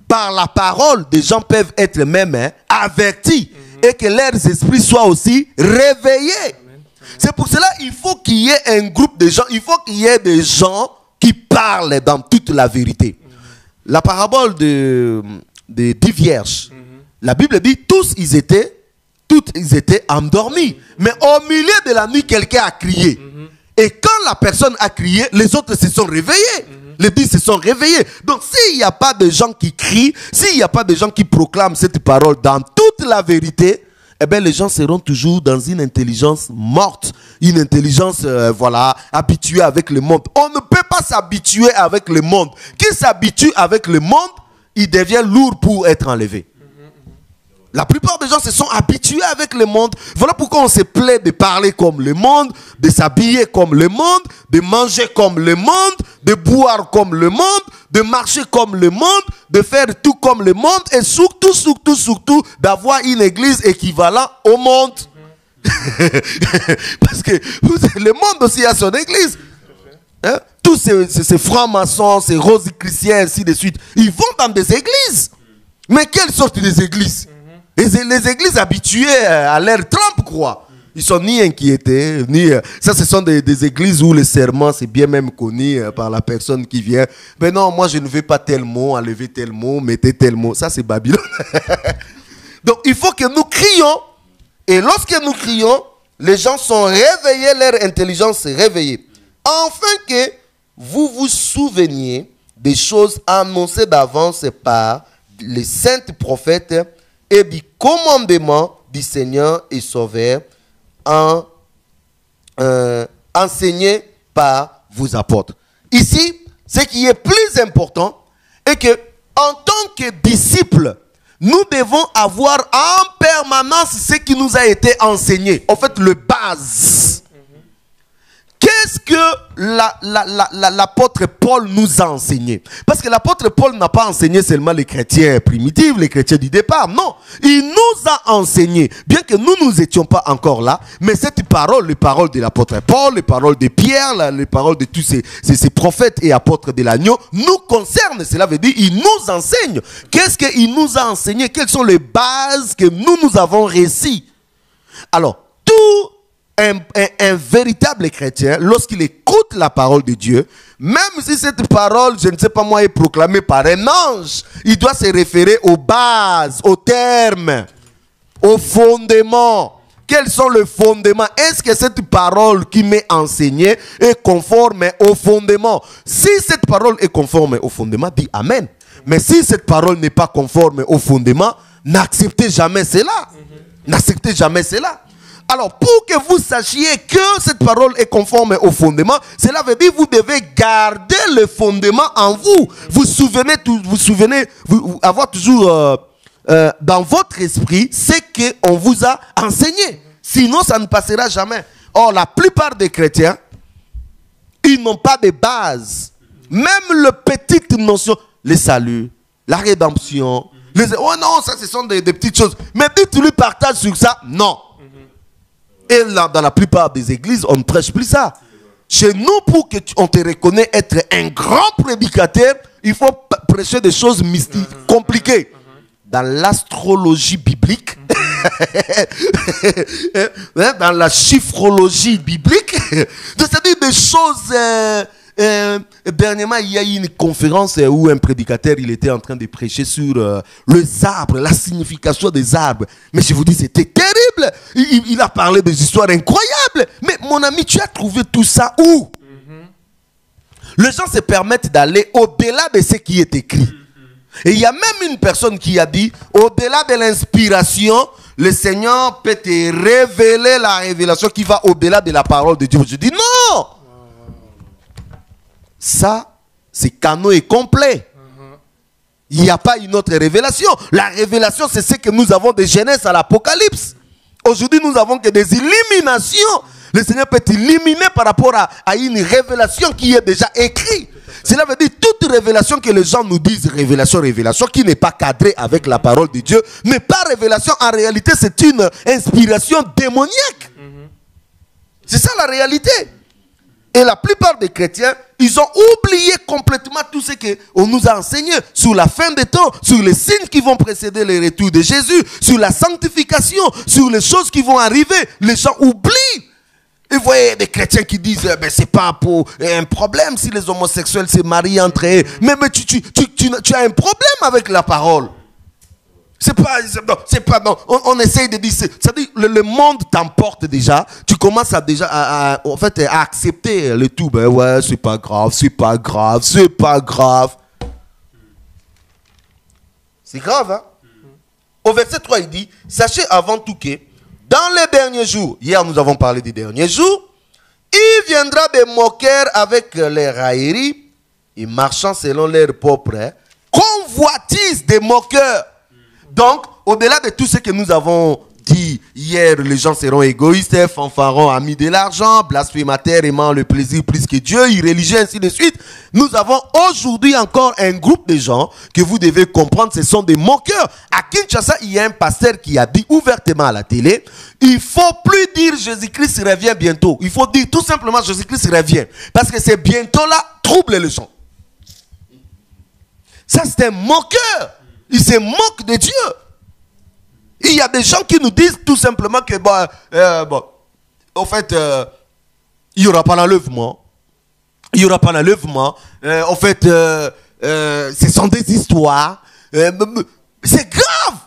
par la parole, des gens peuvent être même avertis et que leurs esprits soient aussi réveillés. C'est pour cela qu'il faut qu'il y ait un groupe de gens, il faut qu'il y ait des gens qui parlent dans toute la vérité. La parabole des 10 vierges, la Bible dit tous ils étaient endormis. Mais au milieu de la nuit, quelqu'un a crié. Et quand la personne a crié, les autres se sont réveillés. Les 10 se sont réveillés. Donc s'il n'y a pas de gens qui crient, s'il n'y a pas de gens qui proclament cette parole dans toute la vérité, eh bien les gens seront toujours dans une intelligence morte. Une intelligence, habituée avec le monde. On ne peut pas s'habituer avec le monde. Qui s'habitue avec le monde, il devient lourd pour être enlevé. La plupart des gens se sont habitués avec le monde. Voilà pourquoi on se plaît de parler comme le monde, de s'habiller comme le monde, de manger comme le monde, de boire comme le monde, de marcher comme le monde, de faire tout comme le monde et surtout, d'avoir une église équivalente au monde. Parce que le monde aussi a son église. Hein? Tous ces francs-maçons, ces rosicruciens, ainsi de suite, ils vont dans des églises. Mais quelle sorte des églises? Les églises habituées à l'ère Trump, quoi. Ils sont ni inquiétés, ni... Ça, ce sont des églises où le serment, c'est bien même connu par la personne qui vient. Mais non, moi, je ne veux pas tel mot, enlever tel mot, mettez tel mot. Ça, c'est Babylone. Donc, il faut que nous crions. Et lorsque nous crions, les gens sont réveillés, leur intelligence est réveillée. Afin que vous vous souveniez des choses annoncées d'avance par les saints prophètes et du commandement du Seigneur et Sauveur enseigné par vos apôtres. Ici, ce qui est plus important est que en tant que disciples, nous devons avoir en permanence ce qui nous a été enseigné. En fait, le base. Qu'est-ce que l'apôtre Paul nous a enseigné? Parce que l'apôtre Paul n'a pas enseigné seulement les chrétiens primitifs, les chrétiens du départ. Non, il nous a enseigné, bien que nous n'étions pas encore là, mais cette parole, les paroles de l'apôtre Paul, les paroles de Pierre, les paroles de tous ces prophètes et apôtres de l'agneau, nous concernent. Cela veut dire il nous enseigne. Qu'est-ce qu'il nous a enseigné? Quelles sont les bases que nous avons réussies? Alors, tout un véritable chrétien, lorsqu'il écoute la parole de Dieu, même si cette parole, je ne sais pas moi, est proclamée par un ange, il doit se référer aux bases, aux termes, aux fondements. Quels sont les fondements? Est-ce que cette parole qui m'est enseignée est conforme aux fondements? Si cette parole est conforme aux fondements, dis Amen. Mais si cette parole n'est pas conforme aux fondements, n'acceptez jamais cela. N'acceptez jamais cela. Alors, pour que vous sachiez que cette parole est conforme au fondement, cela veut dire que vous devez garder le fondement en vous. Vous avoir toujours dans votre esprit ce qu'on vous a enseigné. Sinon, ça ne passera jamais. Or, la plupart des chrétiens, ils n'ont pas de base. Même les petites notions, le salut, la rédemption, oh non, ça ce sont des petites choses. Mais dès que tu lui partages sur ça, non. Et là, dans la plupart des églises, on ne prêche plus ça. Chez nous, pour qu'on te reconnaisse être un grand prédicateur, il faut prêcher des choses mystiques, compliquées. Dans l'astrologie biblique, dans la chiffrologie biblique, c'est-à-dire des choses... dernièrement, il y a eu une conférence où un prédicateur il était en train de prêcher sur les arbres, la signification des arbres. Mais je vous dis, c'était terrible. Il a parlé des histoires incroyables. Mais mon ami, tu as trouvé tout ça où? Les gens se permettent d'aller au-delà de ce qui est écrit. Et il y a même une personne qui a dit, au-delà de l'inspiration, le Seigneur peut te révéler la révélation qui va au-delà de la parole de Dieu. Je dis non. Ça, c'est canon et complet. Il n'y a pas une autre révélation. La révélation, c'est ce que nous avons de Genèse à l'Apocalypse. Aujourd'hui, nous avons que des illuminations. Le Seigneur peut t'illuminer par rapport à une révélation qui est déjà écrite. Cela veut dire toute révélation que les gens nous disent, révélation, qui n'est pas cadrée avec la parole de Dieu, n'est pas révélation. En réalité, c'est une inspiration démoniaque. C'est ça la réalité. Et la plupart des chrétiens, ils ont oublié complètement tout ce qu'on nous a enseigné sur la fin des temps, sur les signes qui vont précéder le retour de Jésus, sur la sanctification, sur les choses qui vont arriver. Les gens oublient. Et vous voyez des chrétiens qui disent ben, c'est pas pour un problème si les homosexuels se marient entre eux. Mais tu as un problème avec la parole. C'est pas non. On essaye de dire, c'est-à-dire le monde t'emporte déjà. Tu commences à accepter le tout. Ben ouais, c'est pas grave. C'est grave, hein. Au verset 3, il dit, sachez avant tout que dans les derniers jours, hier nous avons parlé des derniers jours, il viendra des moqueurs avec les railleries et marchant selon leur propre convoitise des moqueurs. Donc, au-delà de tout ce que nous avons dit hier, les gens seront égoïstes, fanfarons, amis de l'argent, blasphémateurs, aimant le plaisir plus que Dieu, irréligieux, ainsi de suite. Nous avons aujourd'hui encore un groupe de gens que vous devez comprendre, ce sont des moqueurs. À Kinshasa, il y a un pasteur qui a dit ouvertement à la télé, il ne faut plus dire Jésus-Christ revient bientôt. Il faut dire tout simplement Jésus-Christ revient. Parce que c'est bientôt là, trouble les gens. Ça, c'est un moqueur. Il se moque de Dieu. Il y a des gens qui nous disent tout simplement que, en fait, il n'y aura pas l'enlèvement. Il n'y aura pas l'enlèvement. En fait, ce sont des histoires. C'est grave.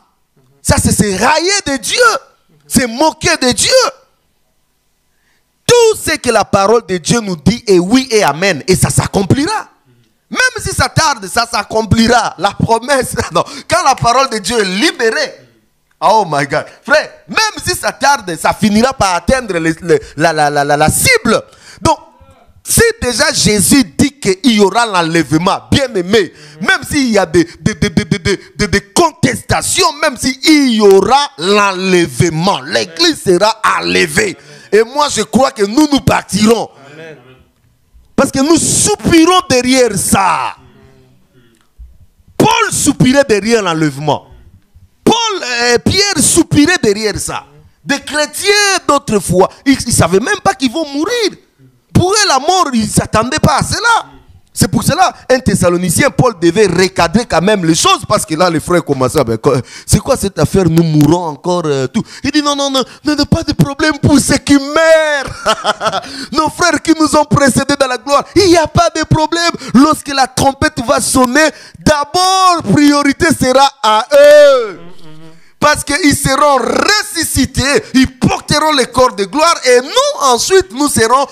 Ça, c'est se railler de Dieu. C'est moquer de Dieu. Tout ce que la parole de Dieu nous dit est oui et amen. Et ça s'accomplira. Même si ça tarde, ça s'accomplira. La promesse, non. Quand la parole de Dieu est libérée, oh my God, frère, même si ça tarde, ça finira par atteindre la cible. Donc, si déjà Jésus dit qu'il y aura l'enlèvement, bien aimé, même s'il y a des contestations, même s'il y aura l'enlèvement, l'église sera enlevée. Et moi, je crois que nous partirons. Amen. Parce que nous soupirons derrière ça. Paul soupirait derrière l'enlèvement. Pierre soupirait derrière ça. Des chrétiens d'autrefois, ils ne savaient même pas qu'ils vont mourir. Pour eux, la mort, ils ne s'attendaient pas à cela. C'est pour cela, un Thessalonicien, Paul devait recadrer quand même les choses, parce que là, les frères commençaient à dire, c'est quoi cette affaire, nous mourrons encore, tout. Il dit, non, pas de problème pour ceux qui meurent. Nos frères qui nous ont précédés dans la gloire, il n'y a pas de problème. Lorsque la trompette va sonner, d'abord, priorité sera à eux. Parce qu'ils seront ressuscités, ils porteront les corps de gloire, et nous, ensuite, nous serons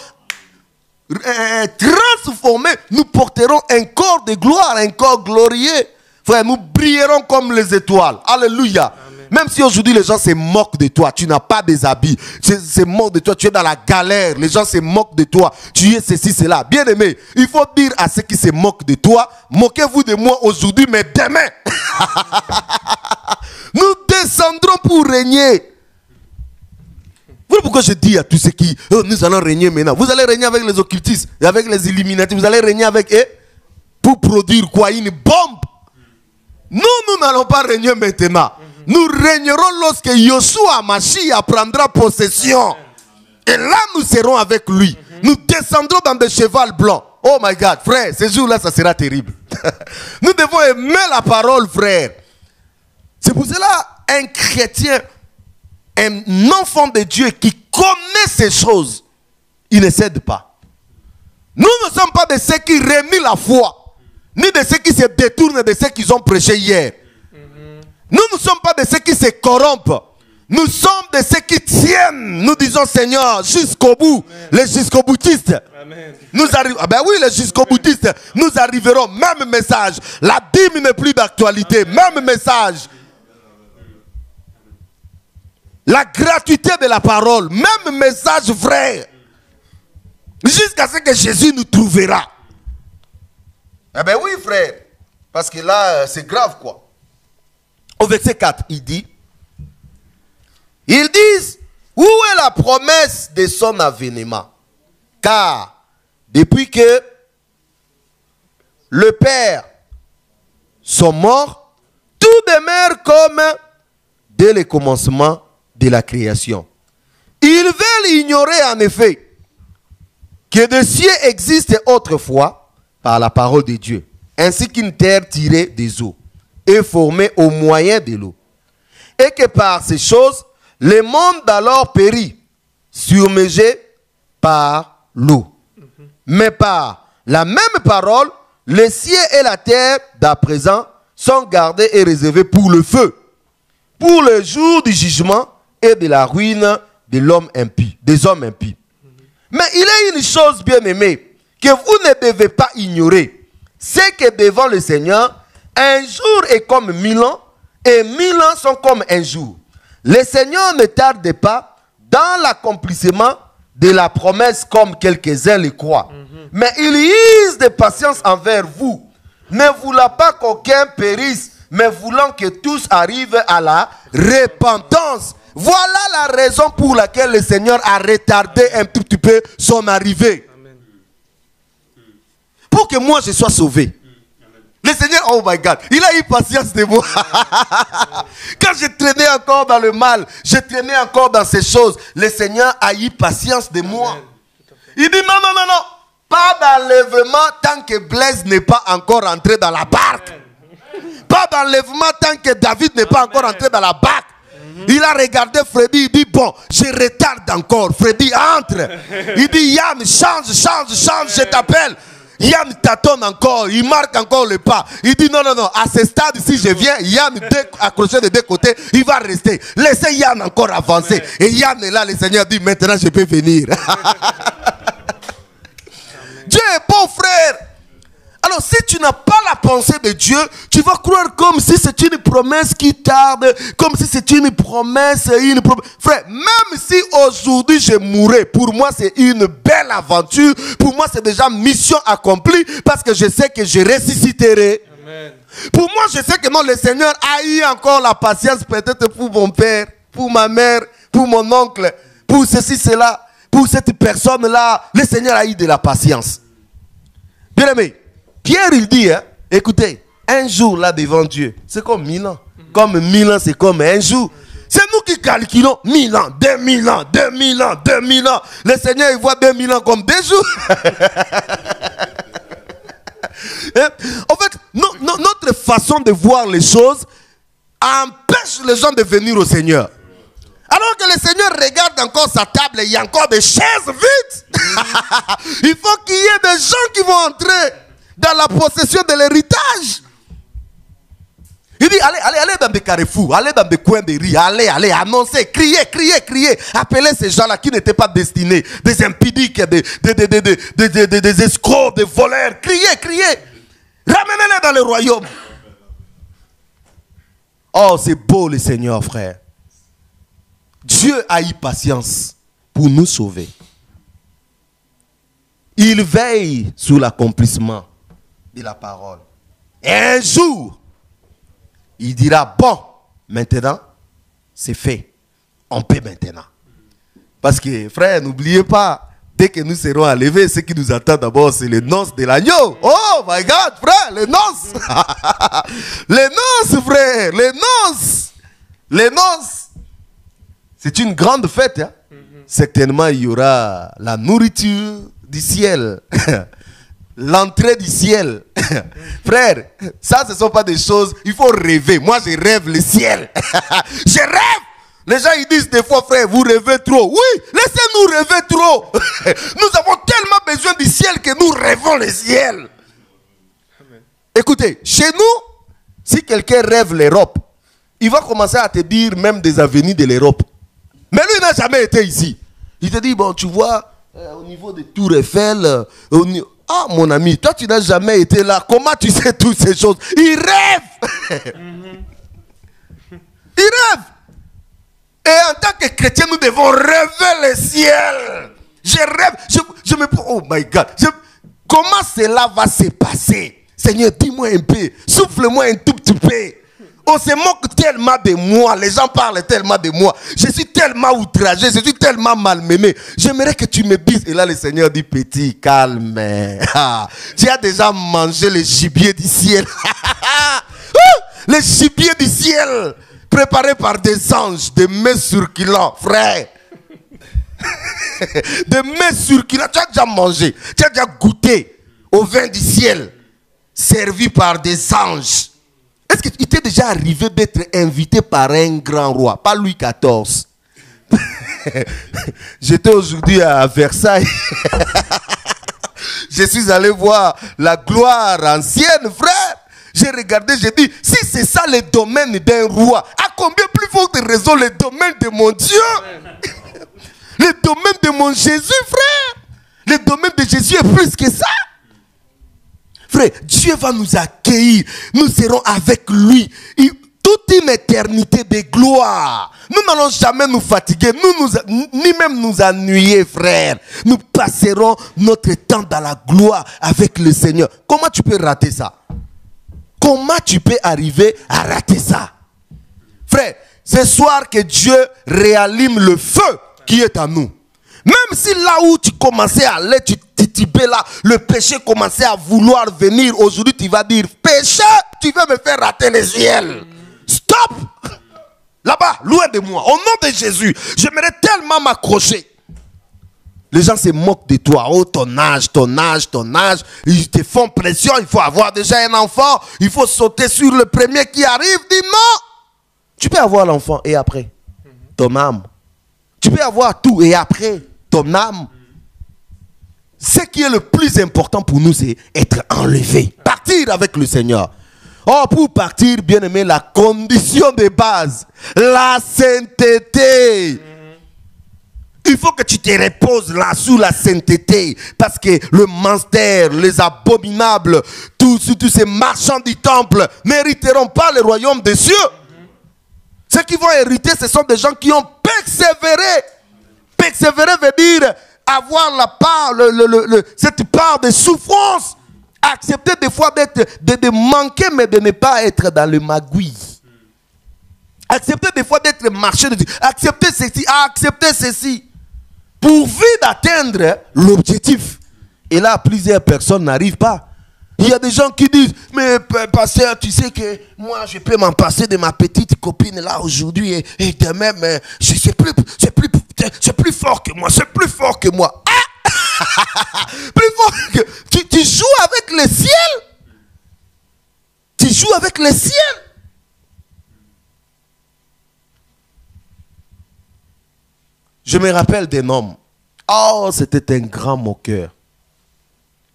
transformés, nous porterons un corps de gloire, un corps glorieux. Frère, nous brillerons comme les étoiles. Alléluia. Amen. Même si aujourd'hui les gens se moquent de toi, tu n'as pas des habits, se moquent de toi, tu es dans la galère, les gens se moquent de toi, tu es ceci, cela. Bien aimé, il faut dire à ceux qui se moquent de toi, moquez-vous de moi aujourd'hui, mais demain, nous descendrons pour régner. Voilà pourquoi je dis à tous ceux qui, nous allons régner maintenant. Vous allez régner avec les occultistes, avec les Illuminati, vous allez régner avec eux pour produire quoi? Une bombe. Nous n'allons pas régner maintenant. Nous régnerons lorsque Yoshua Mashiach prendra possession. Et là, nous serons avec lui. Nous descendrons dans des chevals blancs. Oh my God, frère, ce jour-là, ça sera terrible. Nous devons aimer la parole, frère. C'est pour cela, un chrétien, un enfant de Dieu qui connaît ces choses, il ne cède pas. Nous ne sommes pas de ceux qui renient la foi, ni de ceux qui se détournent de ceux qu'ils ont prêché hier. Nous ne sommes pas de ceux qui se corrompent. Nous sommes de ceux qui tiennent, nous disons Seigneur, jusqu'au bout. Amen. Les jusqu'au-boutistes. Nous arrivons, ah ben oui, les jusqu'au-boutistes, nous arriverons, même message. La dîme n'est plus d'actualité, même message. La gratuité de la parole, même message vrai. Jusqu'à ce que Jésus nous trouvera. Eh ben oui, frère. Parce que là, c'est grave, quoi. Au verset 4, il dit, ils disent, où est la promesse de son avènement? Car depuis que le Père sont morts, tout demeure comme dès le commencement de la création. Ils veulent ignorer en effet que des cieux existent autrefois par la parole de Dieu, ainsi qu'une terre tirée des eaux et formée au moyen de l'eau, et que par ces choses, le monde d'alors périt, submergé par l'eau. Mais par la même parole, les cieux et la terre d'à présent sont gardés et réservés pour le feu, pour le jour du jugement et de la ruine de l'homme impie, des hommes impies. Mais il y a une chose bien aimée que vous ne devez pas ignorer, c'est que devant le Seigneur, un jour est comme 1000 ans et 1000 ans sont comme un jour. Le Seigneur ne tarde pas dans l'accomplissement de la promesse comme quelques-uns le croient. Mais il use de patience envers vous, ne voulant pas qu'aucun périsse, mais voulant que tous arrivent à la repentance. Voilà la raison pour laquelle le Seigneur a retardé un tout petit peu son arrivée. Amen. Pour que moi je sois sauvé. Le Seigneur, oh my God, il a eu patience de moi. Quand je traînais encore dans le mal, je traînais encore dans ces choses, le Seigneur a eu patience de moi. Amen. Il dit non, non, non, non, pas d'enlèvement tant que Blaise n'est pas encore entré dans la barque. Amen. Pas d'enlèvement tant que David n'est pas encore entré dans la barque. Il a regardé Freddy, il dit bon, je retarde encore. Freddy entre. Il dit Yann, change, change, change, je t'appelle. Yann tâtonne encore, il marque encore le pas. Il dit non, non, non, à ce stade, si je viens, Yann accroché de deux côtés, il va rester. Laissez Yann encore avancer. Et Yann est là, le Seigneur dit maintenant je peux venir. Dieu est bon, frère. Alors si tu n'as pas la pensée de Dieu, tu vas croire comme si c'est une promesse qui tarde, comme si c'est une promesse, Frère, même si aujourd'hui je mourrais, pour moi c'est une belle aventure, pour moi c'est déjà mission accomplie, parce que je sais que je ressusciterai. Amen. Pour moi je sais que non, le Seigneur a eu encore la patience peut-être pour mon père, pour ma mère, pour mon oncle, pour ceci, cela, pour cette personne-là. Le Seigneur a eu de la patience. Bien aimé, Pierre, il dit, hein, écoutez, un jour là devant Dieu, c'est comme 1000 ans. Comme 1000 ans, c'est comme un jour. C'est nous qui calculons 1000 ans, 2000 ans, 2000 ans, 2000 ans. Le Seigneur, il voit 2000 ans comme des jours. En fait, notre façon de voir les choses empêche les gens de venir au Seigneur. Alors que le Seigneur regarde encore sa table et il y a encore des chaises vides. Il faut qu'il y ait des gens qui vont entrer dans la possession de l'héritage. Il dit, allez dans des carrefours, allez dans des coins de rue, allez, annoncez, criez, appelez ces gens-là qui n'étaient pas destinés, des impudiques, des escrocs, des voleurs, criez, ramenez-les dans le royaume. Oh, c'est beau le Seigneur, frère. Dieu a eu patience pour nous sauver. Il veille sur l'accomplissement de la parole. Et un jour, il dira, bon, maintenant, c'est fait. On peut maintenant. Parce que, frère, n'oubliez pas, dès que nous serons enlevés, ce qui nous attend d'abord, c'est les noces de l'agneau. Oh my God, frère, les noces. Les noces, frère, les noces. Les noces. C'est une grande fête, hein? certainement il y aura la nourriture du ciel. L'entrée du ciel. Frère, ça ce ne sont pas des choses, il faut rêver. Moi je rêve le ciel. Je rêve. Les gens ils disent des fois, frère, vous rêvez trop. Oui, laissez-nous rêver trop. Nous avons tellement besoin du ciel que nous rêvons le ciel. Écoutez, chez nous, si quelqu'un rêve l'Europe, il va commencer à te dire même des avenirs de l'Europe. Mais lui n'a jamais été ici. Il te dit, bon, tu vois, au niveau de Tour Eiffel, ah, mon ami, toi, tu n'as jamais été là. Comment tu sais toutes ces choses? Il rêve. Il rêve. Et en tant que chrétien, nous devons rêver le ciel. Je rêve. Je me... Oh my God. Comment cela va se passer? Seigneur, dis-moi un peu. Souffle-moi un tout petit peu. On se moque tellement de moi. Les gens parlent tellement de moi. Je suis tellement outragé. Je suis tellement malmené. J'aimerais que tu me dises. Et là, le Seigneur dit, petit, calme. Tu as déjà mangé le gibier du ciel. Le gibier du ciel. Préparé par des anges. Des mets circulants, frère. Des mets circulants. Tu as déjà mangé. Tu as déjà goûté au vin du ciel. Servi par des anges. Est-ce qu'il t'est déjà arrivé d'être invité par un grand roi, pas Louis XIV? J'étais aujourd'hui à Versailles. Je suis allé voir la gloire ancienne, frère. J'ai regardé, j'ai dit, si c'est ça le domaine d'un roi, à combien plus forte raison le domaine de mon Dieu? Le domaine de mon Jésus, frère. Le domaine de Jésus est plus que ça. Frère, Dieu va nous accueillir. Nous serons avec lui. Toute une éternité de gloire. Nous n'allons jamais nous fatiguer, ni même nous ennuyer, frère. Nous passerons notre temps dans la gloire avec le Seigneur. Comment tu peux rater ça? Comment tu peux arriver à rater ça? Frère, ce soir que Dieu réallume le feu qui est en nous. Même si là où tu commençais à aller, tu titubais là, le péché commençait à vouloir venir. Aujourd'hui, tu vas dire, péché, tu veux me faire rater les ciels. Stop! Là-bas, loin de moi, au nom de Jésus, j'aimerais tellement m'accrocher. Les gens se moquent de toi. Oh, ton âge. Ils te font pression. Il faut avoir déjà un enfant. Il faut sauter sur le premier qui arrive. Dis non. Tu peux avoir l'enfant et après, ton âme. Tu peux avoir tout et après, ton âme. Ce qui est le plus important pour nous, c'est être enlevé. Partir avec le Seigneur. Oh, pour partir, bien aimé, la condition de base, la sainteté. Il faut que tu te reposes là sous la sainteté. Parce que le mensonge, les abominables, tous ces marchands du temple n'hériteront pas le royaume des cieux. Ceux qui vont hériter, ce sont des gens qui ont persévéré. Persévérer veut dire avoir la part, cette part de souffrance. Accepter des fois de manquer, mais de ne pas être dans le magouille. Accepter des fois d'être marché. Accepter ceci. Pourvu d'atteindre l'objectif. Et là, plusieurs personnes n'arrivent pas. Il y a des gens qui disent, mais pasteur, tu sais que moi, je peux m'en passer de ma petite copine là aujourd'hui et demain, mais c'est plus fort que moi, c'est plus fort que moi. Ah! Plus fort que... Tu joues avec le ciel. Tu joues avec le ciel. Je me rappelle d'un homme. Oh, c'était un grand moqueur.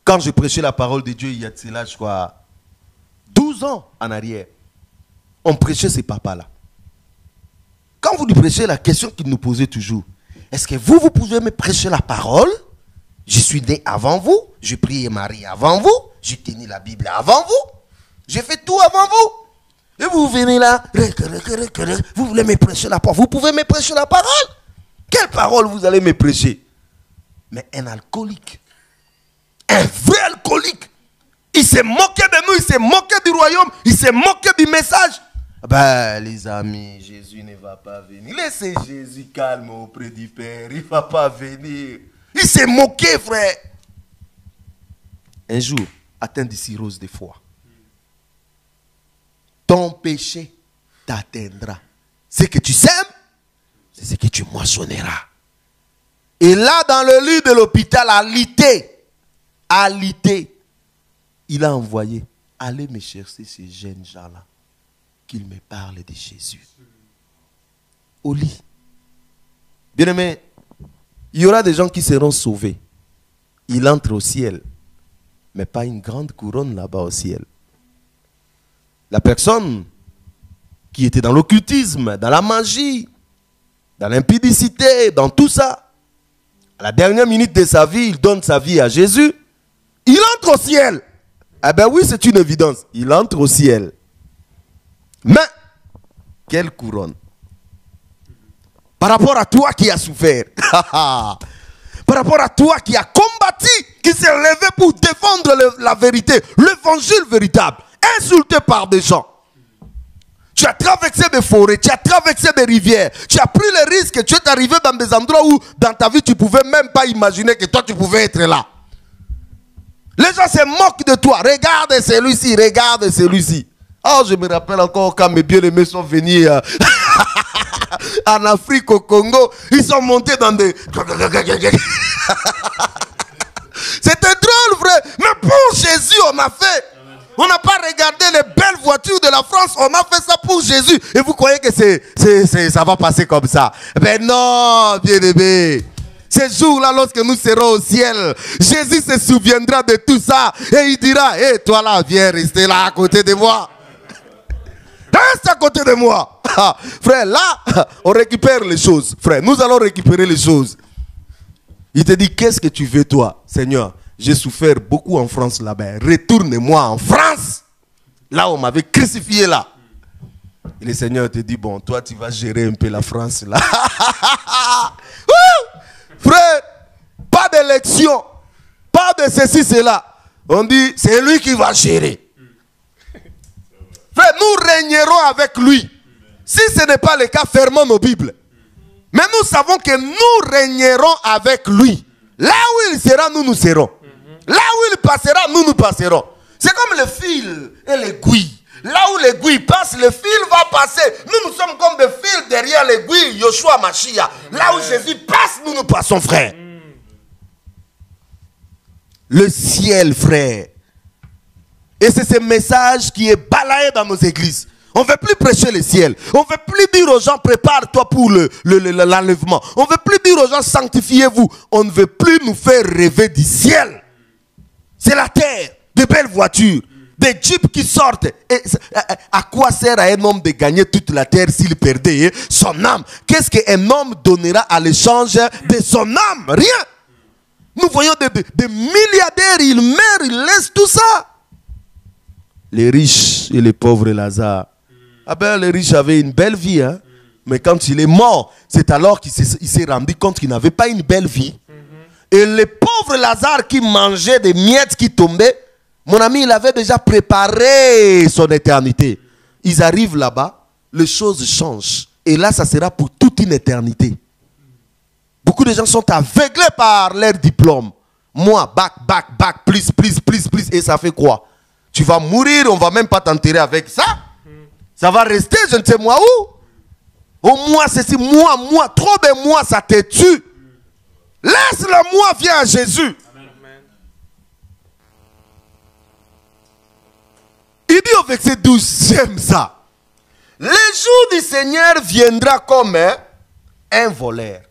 Quand je prêchais la parole de Dieu, il y a de cela, je crois, 12 ans en arrière, on prêchait ces papas-là. Quand vous lui prêchez, la question qu'il nous posait toujours, est-ce que vous pouvez me prêcher la parole? Je suis né avant vous, j'ai prié Marie avant vous, j'ai tenu la Bible avant vous, j'ai fait tout avant vous. Et vous venez là, vous voulez me prêcher la parole? Vous pouvez me prêcher la parole? Quelle parole vous allez me prêcher? Mais un alcoolique. Un vrai alcoolique. Il s'est moqué de nous, il s'est moqué du royaume, il s'est moqué du message. Ben, les amis, Jésus ne va pas venir. Laissez Jésus calme auprès du Père, il ne va pas venir. Il s'est moqué, frère. Un jour, atteint de cirrhose de foie. Ton péché t'atteindra. Ce que tu sèmes, c'est ce que tu moissonneras. Et là, dans le lit de l'hôpital, alité, il a envoyé, allez me chercher ces jeunes gens-là, qu'ils me parlent de Jésus. Au lit. Bien aimé, il y aura des gens qui seront sauvés. Ils entrent au ciel, mais pas une grande couronne là-bas au ciel. La personne qui était dans l'occultisme, dans la magie, dans l'impudicité, dans tout ça, à la dernière minute de sa vie, il donne sa vie à Jésus, il entre au ciel. Eh bien oui, c'est une évidence. Il entre au ciel. Mais, quelle couronne. Par rapport à toi qui as souffert. Par rapport à toi qui as combattu, qui s'est levé pour défendre la vérité, l'évangile véritable, insulté par des gens. Tu as traversé des forêts, tu as traversé des rivières, tu as pris le risque, tu es arrivé dans des endroits où dans ta vie tu ne pouvais même pas imaginer que toi tu pouvais être là. Les gens se moquent de toi. Regarde celui-ci, regarde celui-ci. Oh, je me rappelle encore quand mes bien-aimés sont venus en Afrique, au Congo. Ils sont montés dans des... C'était drôle, frère. Mais pour Jésus, on a fait... On n'a pas regardé les belles voitures de la France. On a fait ça pour Jésus. Et vous croyez que ça va passer comme ça? Ben non, bien-aimé. Ce jour-là, lorsque nous serons au ciel, Jésus se souviendra de tout ça. Et il dira, hé, toi là, viens rester là à côté de moi. Reste à côté de moi. Frère, là, on récupère les choses. Frère, nous allons récupérer les choses. Il te dit, qu'est-ce que tu veux toi, Seigneur? J'ai souffert beaucoup en France là-bas. Retourne-moi en France. Là, on m'avait crucifié là. Et le Seigneur te dit, bon, toi, tu vas gérer un peu la France là. Frère, pas d'élection. Pas de ceci, cela. On dit, c'est lui qui va gérer. Frère, nous régnerons avec lui. Si ce n'est pas le cas, fermons nos Bibles. Mais nous savons que nous régnerons avec lui. Là où il sera, nous serons. Là où il passera, nous passerons. C'est comme le fil et l'aiguille. Là où l'aiguille passe, le fil va passer. Nous sommes comme des fils derrière l'aiguille, Yoshua Mashiach. Là où Jésus passe, nous passons, frère. Le ciel, frère. Et c'est ce message qui est balayé dans nos églises. On ne veut plus prêcher le ciel. On ne veut plus dire aux gens, prépare-toi pour l'enlèvement. On ne veut plus dire aux gens, sanctifiez-vous. On ne veut plus nous faire rêver du ciel. C'est la terre, de belles voitures, des jeeps qui sortent. Et à quoi sert à un homme de gagner toute la terre s'il perdait son âme? Qu'est-ce qu'un homme donnera à l'échange de son âme? Rien. Nous voyons des milliardaires, ils meurent, ils laissent tout ça. Les riches et les pauvres Lazare. Ah ben, les riches avaient une belle vie, hein? Mais quand il est mort, c'est alors qu'il s'est rendu compte qu'il n'avait pas une belle vie. Et les pauvres Lazare qui mangeaient des miettes qui tombaient, mon ami, il avait déjà préparé son éternité. Ils arrivent là-bas, les choses changent. Et là, ça sera pour toute une éternité. Beaucoup de gens sont aveuglés par leur diplôme. Moi, bac, plus. Et ça fait quoi? Tu vas mourir, on ne va même pas t'enterrer avec ça. Ça va rester, je ne sais moi où. Au moins, c'est moi, trop de moi, ça te tue. Laisse-le moi, viens à Jésus. Amen. Il dit au verset 12, j'aime ça. Le jour du Seigneur viendra comme un voleur.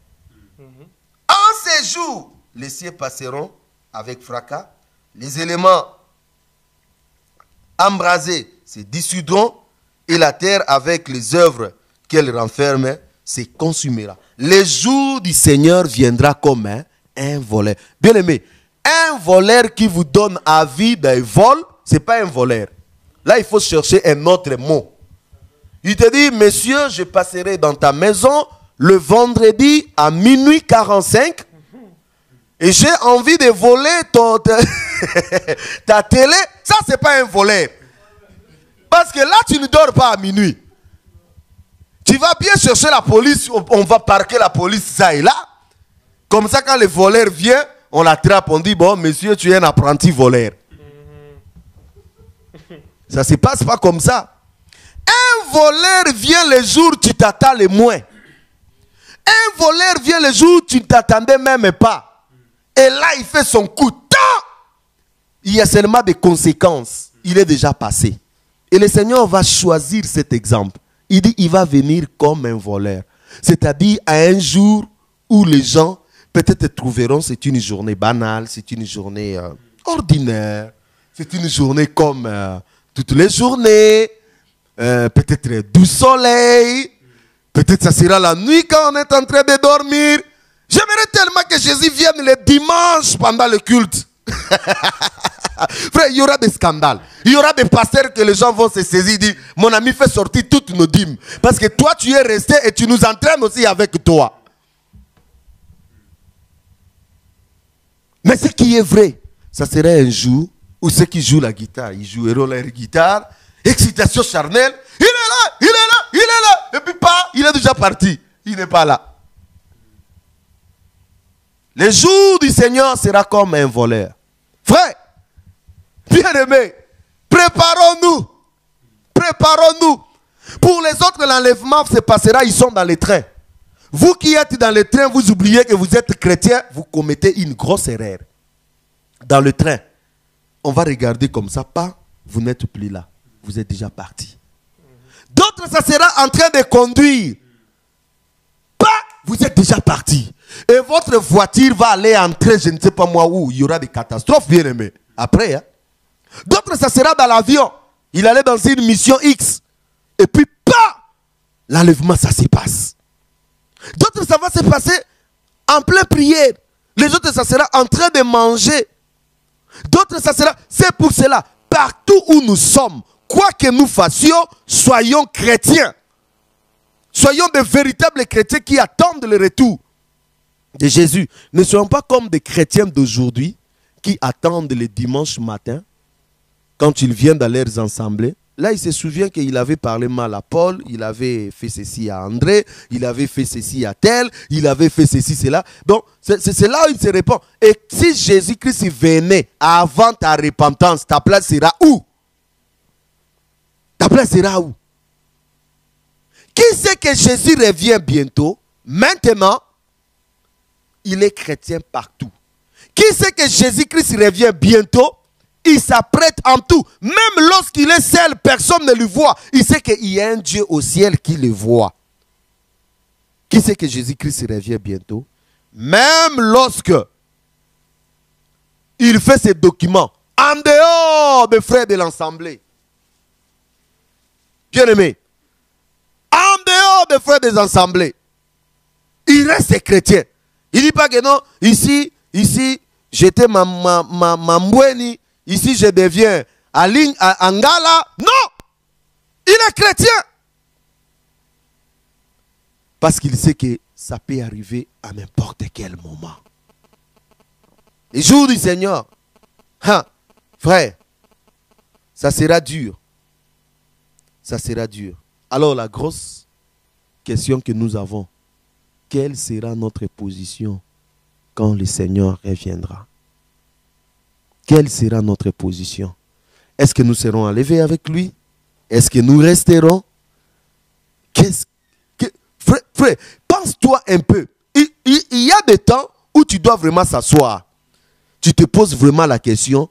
En ces jours, les cieux passeront avec fracas, les éléments embrasés se dissoudront et la terre avec les œuvres qu'elle renferme se consumera. Le jour du Seigneur viendra comme un voleur. Bien aimé, un voleur qui vous donne avis d'un vol, ce n'est pas un voleur. Là, il faut chercher un autre mot. Il te dit, monsieur, je passerai dans ta maison le vendredi à minuit 45 et j'ai envie de voler ta télé. Ça, ce n'est pas un voleur. Parce que là, tu ne dors pas à minuit. Tu vas bien chercher la police, on va parquer la police ça et là. Comme ça, quand le voleur vient, on l'attrape, on dit, bon, monsieur, tu es un apprenti voleur. Ça ne se passe pas comme ça. Un voleur vient le jour où tu t'attends le moins. Un voleur vient le jour où tu ne t'attendais même pas. Et là, il fait son coup. Il y a seulement des conséquences. Il est déjà passé. Et le Seigneur va choisir cet exemple. Il dit, il va venir comme un voleur. C'est-à-dire à un jour où les gens peut-être trouveront c'est une journée banale, c'est une journée ordinaire, c'est une journée comme toutes les journées, peut-être du soleil, peut-être ça sera la nuit quand on est en train de dormir. J'aimerais tellement que Jésus vienne le dimanche pendant le culte. Frère, il y aura des scandales. Il y aura des pasteurs que les gens vont se saisir et dire, mon ami fait sortir toutes nos dîmes. Parce que toi tu es resté et tu nous entraînes aussi avec toi. Mais ce qui est vrai, ça serait un jour où ceux qui jouent la guitare, ils joueront leur guitare, excitation charnelle, il est là, il est là, il est là, et puis pas, il est déjà parti, il n'est pas là. Le jour du Seigneur sera comme un voleur. Frère, bien-aimés, préparons-nous. Préparons-nous. Pour les autres, l'enlèvement se passera, ils sont dans les trains. Vous qui êtes dans le train, vous oubliez que vous êtes chrétien, vous commettez une grosse erreur. Dans le train, on va regarder comme ça, pas, vous n'êtes plus là, vous êtes déjà parti. D'autres, ça sera en train de conduire. Pas, vous êtes déjà parti. Et votre voiture va aller entrer, je ne sais pas moi où, il y aura des catastrophes, bien aimé. Après, hein. D'autres, ça sera dans l'avion. Il allait dans une mission X. Et puis, pas, l'enlèvement, ça se passe. D'autres, ça va se passer en pleine prière. Les autres, ça sera en train de manger. D'autres, ça sera... C'est pour cela, partout où nous sommes, quoi que nous fassions, soyons chrétiens. Soyons de véritables chrétiens qui attendent le retour de Jésus. Ne soyons pas comme des chrétiens d'aujourd'hui qui attendent le dimanche matin quand ils viennent dans leurs assemblées. Là, il se souvient qu'il avait parlé mal à Paul, il avait fait ceci à André, il avait fait ceci à tel, il avait fait ceci, cela. Donc, c'est là où il se répond. Et si Jésus-Christ venait avant ta repentance, ta place sera où? Ta place sera où? Qui sait que Jésus revient bientôt? Maintenant, il est chrétien partout. Qui sait que Jésus-Christ revient bientôt? Il s'apprête en tout. Même lorsqu'il est seul, personne ne le voit. Il sait qu'il y a un Dieu au ciel qui le voit. Qui sait que Jésus-Christ revient bientôt? Même lorsque il fait ses documents en dehors des frères de l'assemblée. Bien-aimé, en dehors des frères des assemblées, il reste chrétien. Il ne dit pas que non, ici, j'étais Mambweni. Ici, je deviens Angala. Non! Il est chrétien. Parce qu'il sait que ça peut arriver à n'importe quel moment. Le jour du Seigneur, hein, frère, ça sera dur. Ça sera dur. Alors, la grosse question que nous avons, quelle sera notre position quand le Seigneur reviendra? Quelle sera notre position? Est-ce que nous serons enlevés avec lui? Est-ce que nous resterons? Frère, pense-toi un peu. Il y a des temps où tu dois vraiment s'asseoir. Tu te poses vraiment la question,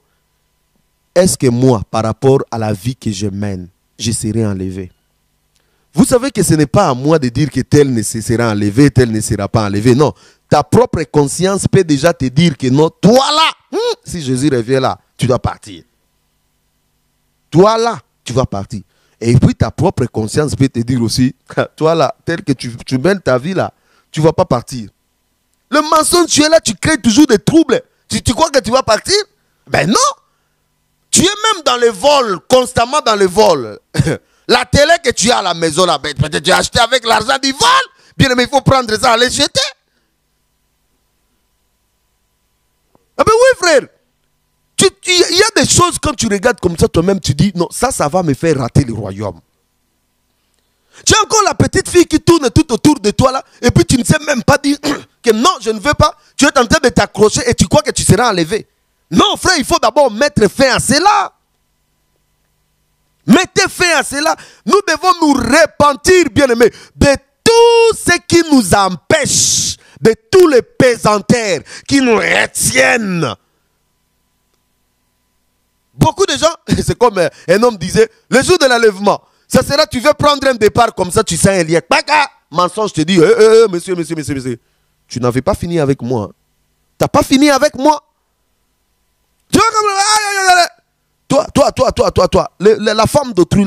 est-ce que moi, par rapport à la vie que je mène, je serai enlevé? Vous savez que ce n'est pas à moi de dire que tel ne sera enlevé, tel ne sera pas enlevé. Non, ta propre conscience peut déjà te dire que non, toi là, si Jésus revient là, tu dois partir. Toi là, tu vas partir. Et puis ta propre conscience peut te dire aussi, toi là, tel que tu mènes ta vie là, tu ne vas pas partir. Le mensonge, tu es là, tu crées toujours des troubles. Tu crois que tu vas partir? Ben non. Tu es même dans le vol, constamment dans le vol. La télé que tu as à la maison là, peut-être tu as acheté avec l'argent du vol. Bien mais il faut prendre ça, aller jeter. Ah ben oui frère. Il y a des choses quand tu regardes comme ça toi-même, tu dis non, ça va me faire rater le royaume. Tu as encore la petite fille qui tourne tout autour de toi là, et puis tu ne sais même pas dire que non, je ne veux pas. Tu es en train de t'accrocher et tu crois que tu seras enlevé. Non frère, il faut d'abord mettre fin à cela. Mettez fin à cela. Nous devons nous repentir, bien-aimés, de tout ce qui nous empêche, de tous les pesanteurs qui nous retiennent. Beaucoup de gens, c'est comme un homme disait, le jour de l'enlèvement, ça sera, tu veux prendre un départ comme ça, tu sens un lien. Mensonge, je te dis, monsieur, tu n'avais pas fini avec moi. Tu n'as pas fini avec moi. Tu vois comme... Toi, la femme d'autrui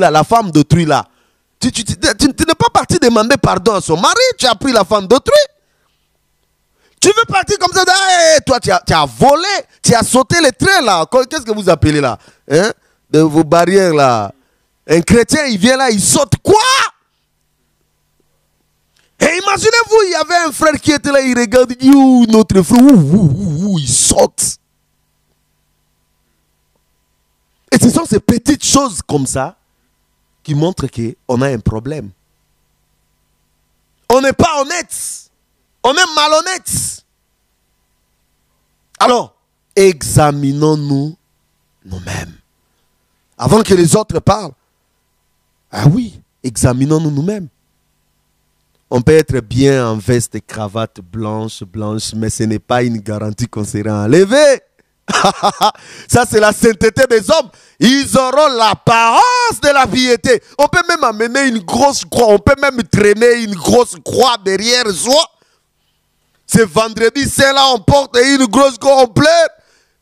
là, tu n'es pas parti demander pardon à son mari, tu as pris la femme d'autrui. Tu veux partir comme ça, toi tu as volé, tu as sauté les trains là. Qu'est-ce que vous appelez là, hein? De vos barrières là. Un chrétien, il vient là, il saute. Quoi? Et imaginez-vous, il y avait un frère qui était là, il regarde, il dit, notre frère, il saute. Et ce sont ces petites choses comme ça qui montrent qu'on a un problème. On n'est pas honnête. On est malhonnête. Alors, examinons-nous nous-mêmes. Avant que les autres parlent. Ah oui, examinons-nous nous-mêmes. On peut être bien en veste et cravate blanche, mais ce n'est pas une garantie qu'on sera enlevé. Ça, c'est la sainteté des hommes. Ils auront l'apparence de la piété. On peut même amener une grosse croix. On peut même traîner une grosse croix derrière soi. Ce vendredi saint là, on porte une grosse croix, on pleure.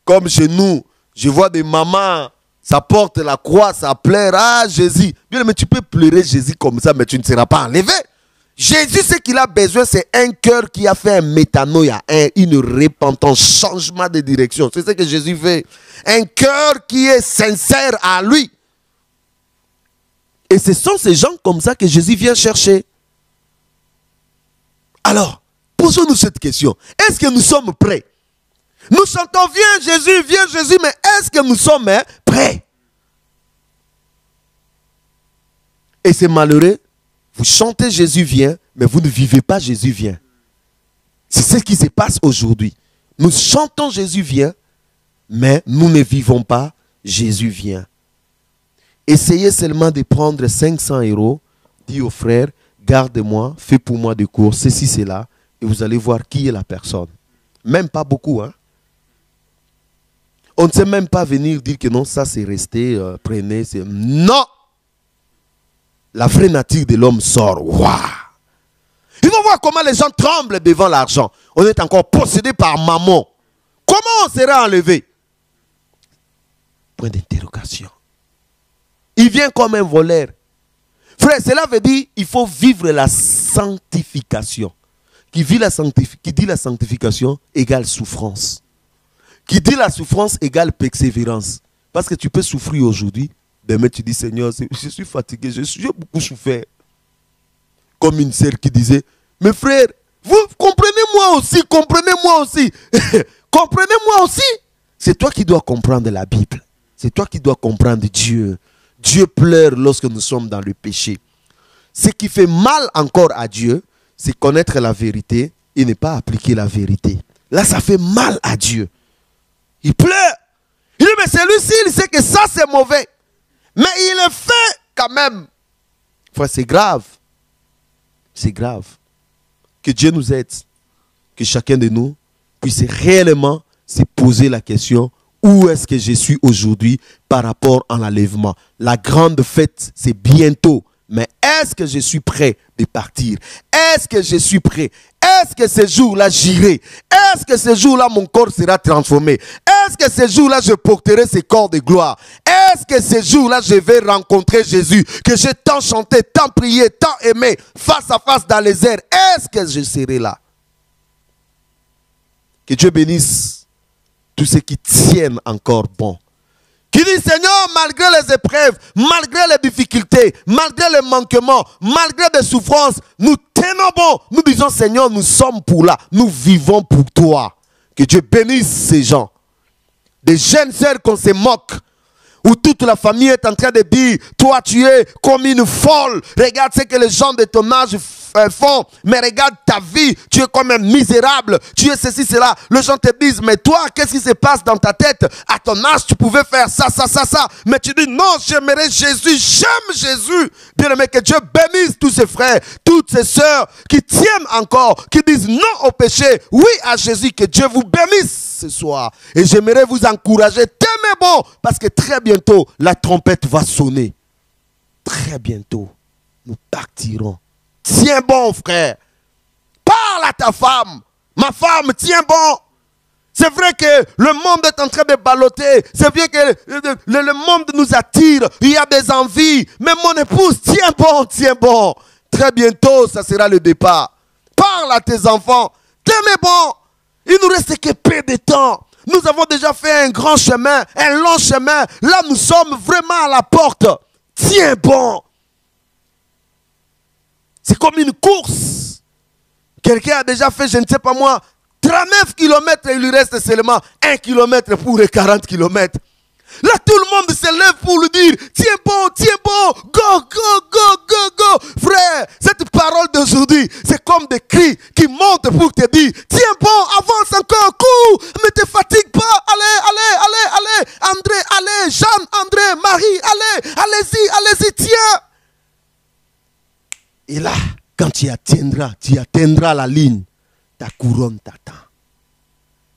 Comme chez nous, je vois des mamans, ça porte la croix, ça pleure. Ah, Jésus. Bien, mais tu peux pleurer Jésus comme ça, mais tu ne seras pas enlevé. Jésus, ce qu'il a besoin, c'est un cœur qui a fait un métanoïa, une repentance, changement de direction. C'est ce que Jésus fait. Un cœur qui est sincère à lui. Et ce sont ces gens comme ça que Jésus vient chercher. Alors, posons-nous cette question. Est-ce que nous sommes prêts? Nous chantons, viens Jésus, mais est-ce que nous sommes prêts? Et c'est malheureux. Vous chantez Jésus vient, mais vous ne vivez pas Jésus vient. C'est ce qui se passe aujourd'hui. Nous chantons Jésus vient, mais nous ne vivons pas Jésus vient. Essayez seulement de prendre 500 €, dis au frère, garde-moi, fais pour moi des cours, ceci, cela, et vous allez voir qui est la personne. Même pas beaucoup, hein. On ne sait même pas venir dire que non, ça c'est resté, prenez, c'est... Non! La vraie nature de l'homme sort. Waouh! Il faut voir comment les gens tremblent devant l'argent. On est encore possédé par maman. Comment on sera enlevé? Point d'interrogation. Il vient comme un voleur. Frère, cela veut dire qu'il faut vivre la sanctification. Qui dit la sanctification égale souffrance. Qui dit la souffrance égale persévérance. Parce que tu peux souffrir aujourd'hui. Demain, tu dis, Seigneur, je suis fatigué, j'ai beaucoup souffert. Comme une sœur qui disait, mes frères, vous comprenez-moi aussi, comprenez-moi aussi. Comprenez-moi aussi. C'est toi qui dois comprendre la Bible. C'est toi qui dois comprendre Dieu. Dieu pleure lorsque nous sommes dans le péché. Ce qui fait mal encore à Dieu, c'est connaître la vérité et ne pas appliquer la vérité. Là, ça fait mal à Dieu. Il pleure. Il dit, mais celui-ci, il sait que ça, c'est mauvais. Mais il le fait quand même. Enfin, c'est grave. C'est grave. Que Dieu nous aide. Que chacun de nous puisse réellement se poser la question, où est-ce que je suis aujourd'hui par rapport à l'enlèvement? La grande fête, c'est bientôt. Mais est-ce que je suis prêt de partir? Est-ce que je suis prêt? Est-ce que ce jour-là j'irai? Est-ce que ce jour-là mon corps sera transformé? Est-ce que ce jour-là je porterai ce corps de gloire? Est-ce que ce jour-là je vais rencontrer Jésus que j'ai tant chanté, tant prié, tant aimé, face à face dans les airs? Est-ce que je serai là? Que Dieu bénisse tous ceux qui tiennent encore bon. Qui dit, Seigneur, malgré les épreuves, malgré les difficultés, malgré les manquements, malgré les souffrances, nous tenons bon. Nous disons, Seigneur, nous sommes pour là. Nous vivons pour toi. Que Dieu bénisse ces gens. Des jeunes sœurs qu'on se moque. Où toute la famille est en train de dire, toi tu es comme une folle. Regarde ce que les gens de ton âge font. Mais regarde ta vie, tu es quand même misérable. Tu es ceci, cela. Les gens te disent, mais toi, qu'est-ce qui se passe dans ta tête? À ton âge, tu pouvais faire ça, ça, ça, ça. Mais tu dis, non, j'aimerais Jésus, j'aime Jésus. Bien aimé, que Dieu bénisse tous ses frères, toutes ses sœurs qui tiennent encore, qui disent non au péché, oui à Jésus. Que Dieu vous bénisse ce soir. Et j'aimerais vous encourager, t'aimer bon, parce que très bientôt, la trompette va sonner. Très bientôt, nous partirons. Tiens bon, frère. Parle à ta femme. Ma femme, tiens bon. C'est vrai que le monde est en train de balloter. C'est vrai que le monde nous attire. Il y a des envies. Mais mon épouse, tiens bon, tiens bon. Très bientôt, ça sera le départ. Parle à tes enfants. T'aimes bon. Il nous reste que peu de temps. Nous avons déjà fait un grand chemin, un long chemin. Là, nous sommes vraiment à la porte. Tiens bon. C'est comme une course. Quelqu'un a déjà fait, je ne sais pas moi, 39 km et il lui reste seulement 1 km pour les 40 km. Là, tout le monde se lève pour lui dire, tiens bon, go, go, go, go, go. Frère, cette parole d'aujourd'hui, c'est comme des cris qui montent pour te dire, tiens bon, avance encore, cours, ne te fatigue pas, allez, André, allez, Jeanne, André, Marie, allez-y, tiens. Et là, quand tu atteindras la ligne, ta couronne t'attend.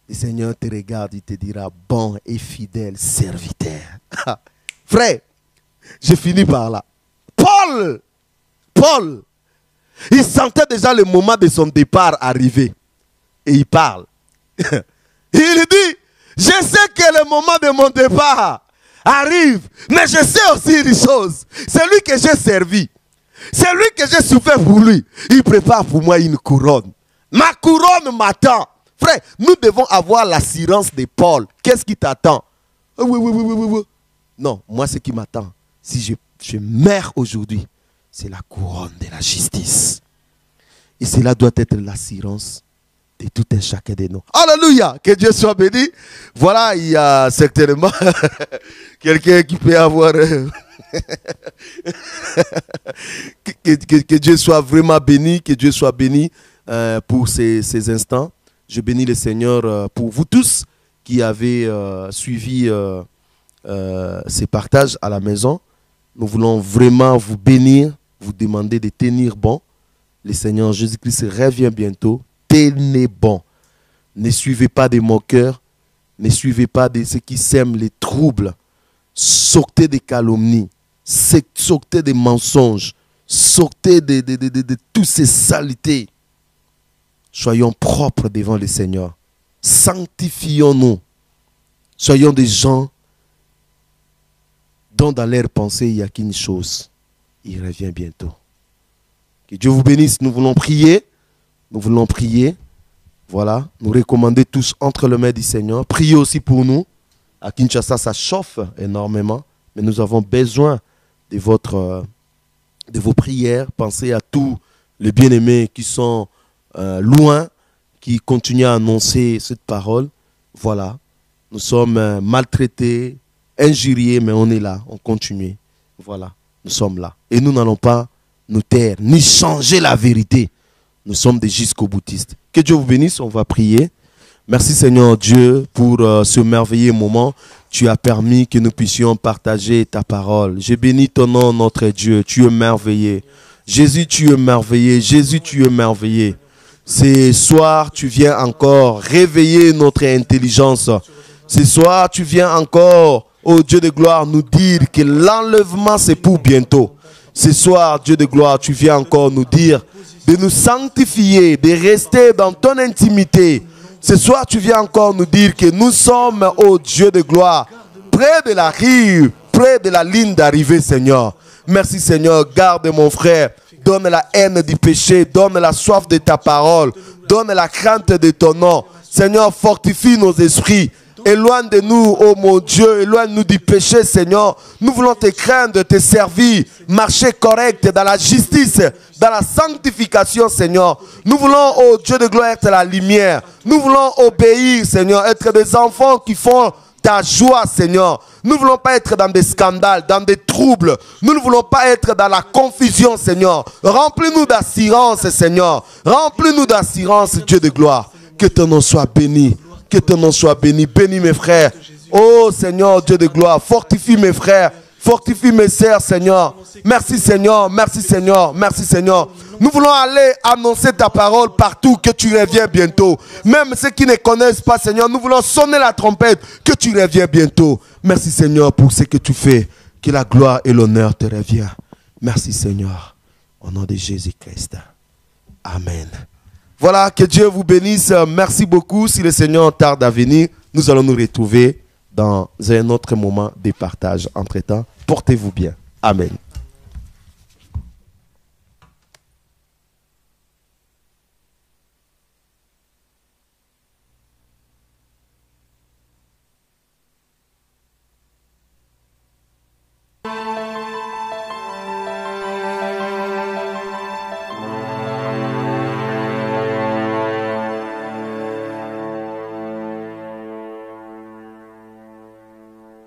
Le Seigneur te regarde, il te dira, bon et fidèle serviteur. Frère, j'ai fini par là. Paul, il sentait déjà le moment de son départ arriver. Et il parle. Il dit, je sais que le moment de mon départ arrive, mais je sais aussi une chose. C'est lui que j'ai servi. C'est lui que j'ai souffert pour lui. Il prépare pour moi une couronne. Ma couronne m'attend. Frère, nous devons avoir l'assurance de Paul. Qu'est-ce qui t'attend? Oui. Non, moi ce qui m'attend, si je meurs aujourd'hui, c'est la couronne de la justice. Et cela doit être l'assurance de tout un chacun de nous. Alléluia, que Dieu soit béni. Voilà, il y a certainement quelqu'un qui peut avoir... que Dieu soit vraiment béni, que Dieu soit béni pour ces instants. Je bénis le Seigneur pour vous tous qui avez suivi ces partages à la maison. Nous voulons vraiment vous bénir, vous demander de tenir bon. Le Seigneur Jésus-Christ revient bientôt. Tenez bon. Ne suivez pas des moqueurs, ne suivez pas de ceux qui sèment les troubles. Sortez des calomnies, sortez des mensonges, sortez de toutes ces saletés. Soyons propres devant le Seigneur. Sanctifions-nous. Soyons des gens dont dans leur pensée, il n'y a qu'une chose. Il revient bientôt. Que Dieu vous bénisse. Nous voulons prier. Nous voulons prier. Voilà. Nous recommander tous entre les mains du Seigneur. Priez aussi pour nous. À Kinshasa, ça chauffe énormément. Mais nous avons besoin de vos prières. Pensez à tous les bien-aimés qui sont loin, qui continuent à annoncer cette parole. Voilà. Nous sommes maltraités, injuriés, mais on est là. On continue. Voilà. Nous sommes là. Et nous n'allons pas nous taire, ni changer la vérité. Nous sommes des jusqu'au-boutistes. Que Dieu vous bénisse. On va prier. Merci Seigneur Dieu pour ce merveilleux moment. Tu as permis que nous puissions partager ta parole. Je bénis ton nom, notre Dieu. Tu es merveilleux. Jésus, tu es merveilleux. Jésus, tu es merveilleux. Ce soir, tu viens encore réveiller notre intelligence. Ce soir, tu viens encore, ô Dieu de gloire, nous dire que l'enlèvement, c'est pour bientôt. Ce soir, Dieu de gloire, tu viens encore nous dire de nous sanctifier, de rester dans ton intimité. Ce soir, tu viens encore nous dire que nous sommes, ô Dieu de gloire, près de la rive, près de la ligne d'arrivée, Seigneur. Merci, Seigneur. Garde mon frère. Donne la haine du péché. Donne la soif de ta parole. Donne la crainte de ton nom. Seigneur, fortifie nos esprits. Éloigne de nous, ô mon Dieu, éloigne-nous du péché, Seigneur. Nous voulons te craindre, te servir, marcher correct dans la justice, dans la sanctification, Seigneur. Nous voulons, ô Dieu de gloire, être la lumière. Nous voulons obéir, Seigneur, être des enfants qui font ta joie, Seigneur. Nous ne voulons pas être dans des scandales, dans des troubles. Nous ne voulons pas être dans la confusion, Seigneur. Remplis-nous d'assurance, Seigneur. Remplis-nous d'assurance, Dieu de gloire. Que ton nom soit béni. Que ton nom soit béni. Bénis mes frères. Oh Seigneur, Dieu de gloire. Fortifie mes frères. Fortifie mes sœurs, Seigneur. Merci, Seigneur. Merci, Seigneur. Merci, Seigneur. Nous voulons aller annoncer ta parole partout, que tu reviens bientôt. Même ceux qui ne connaissent pas, Seigneur, nous voulons sonner la trompette, que tu reviens bientôt. Merci, Seigneur, pour ce que tu fais. Que la gloire et l'honneur te reviennent. Merci, Seigneur. Au nom de Jésus-Christ. Amen. Voilà, que Dieu vous bénisse. Merci beaucoup. Si le Seigneur tarde à venir, nous allons nous retrouver dans un autre moment de partage. Entre-temps, portez-vous bien. Amen.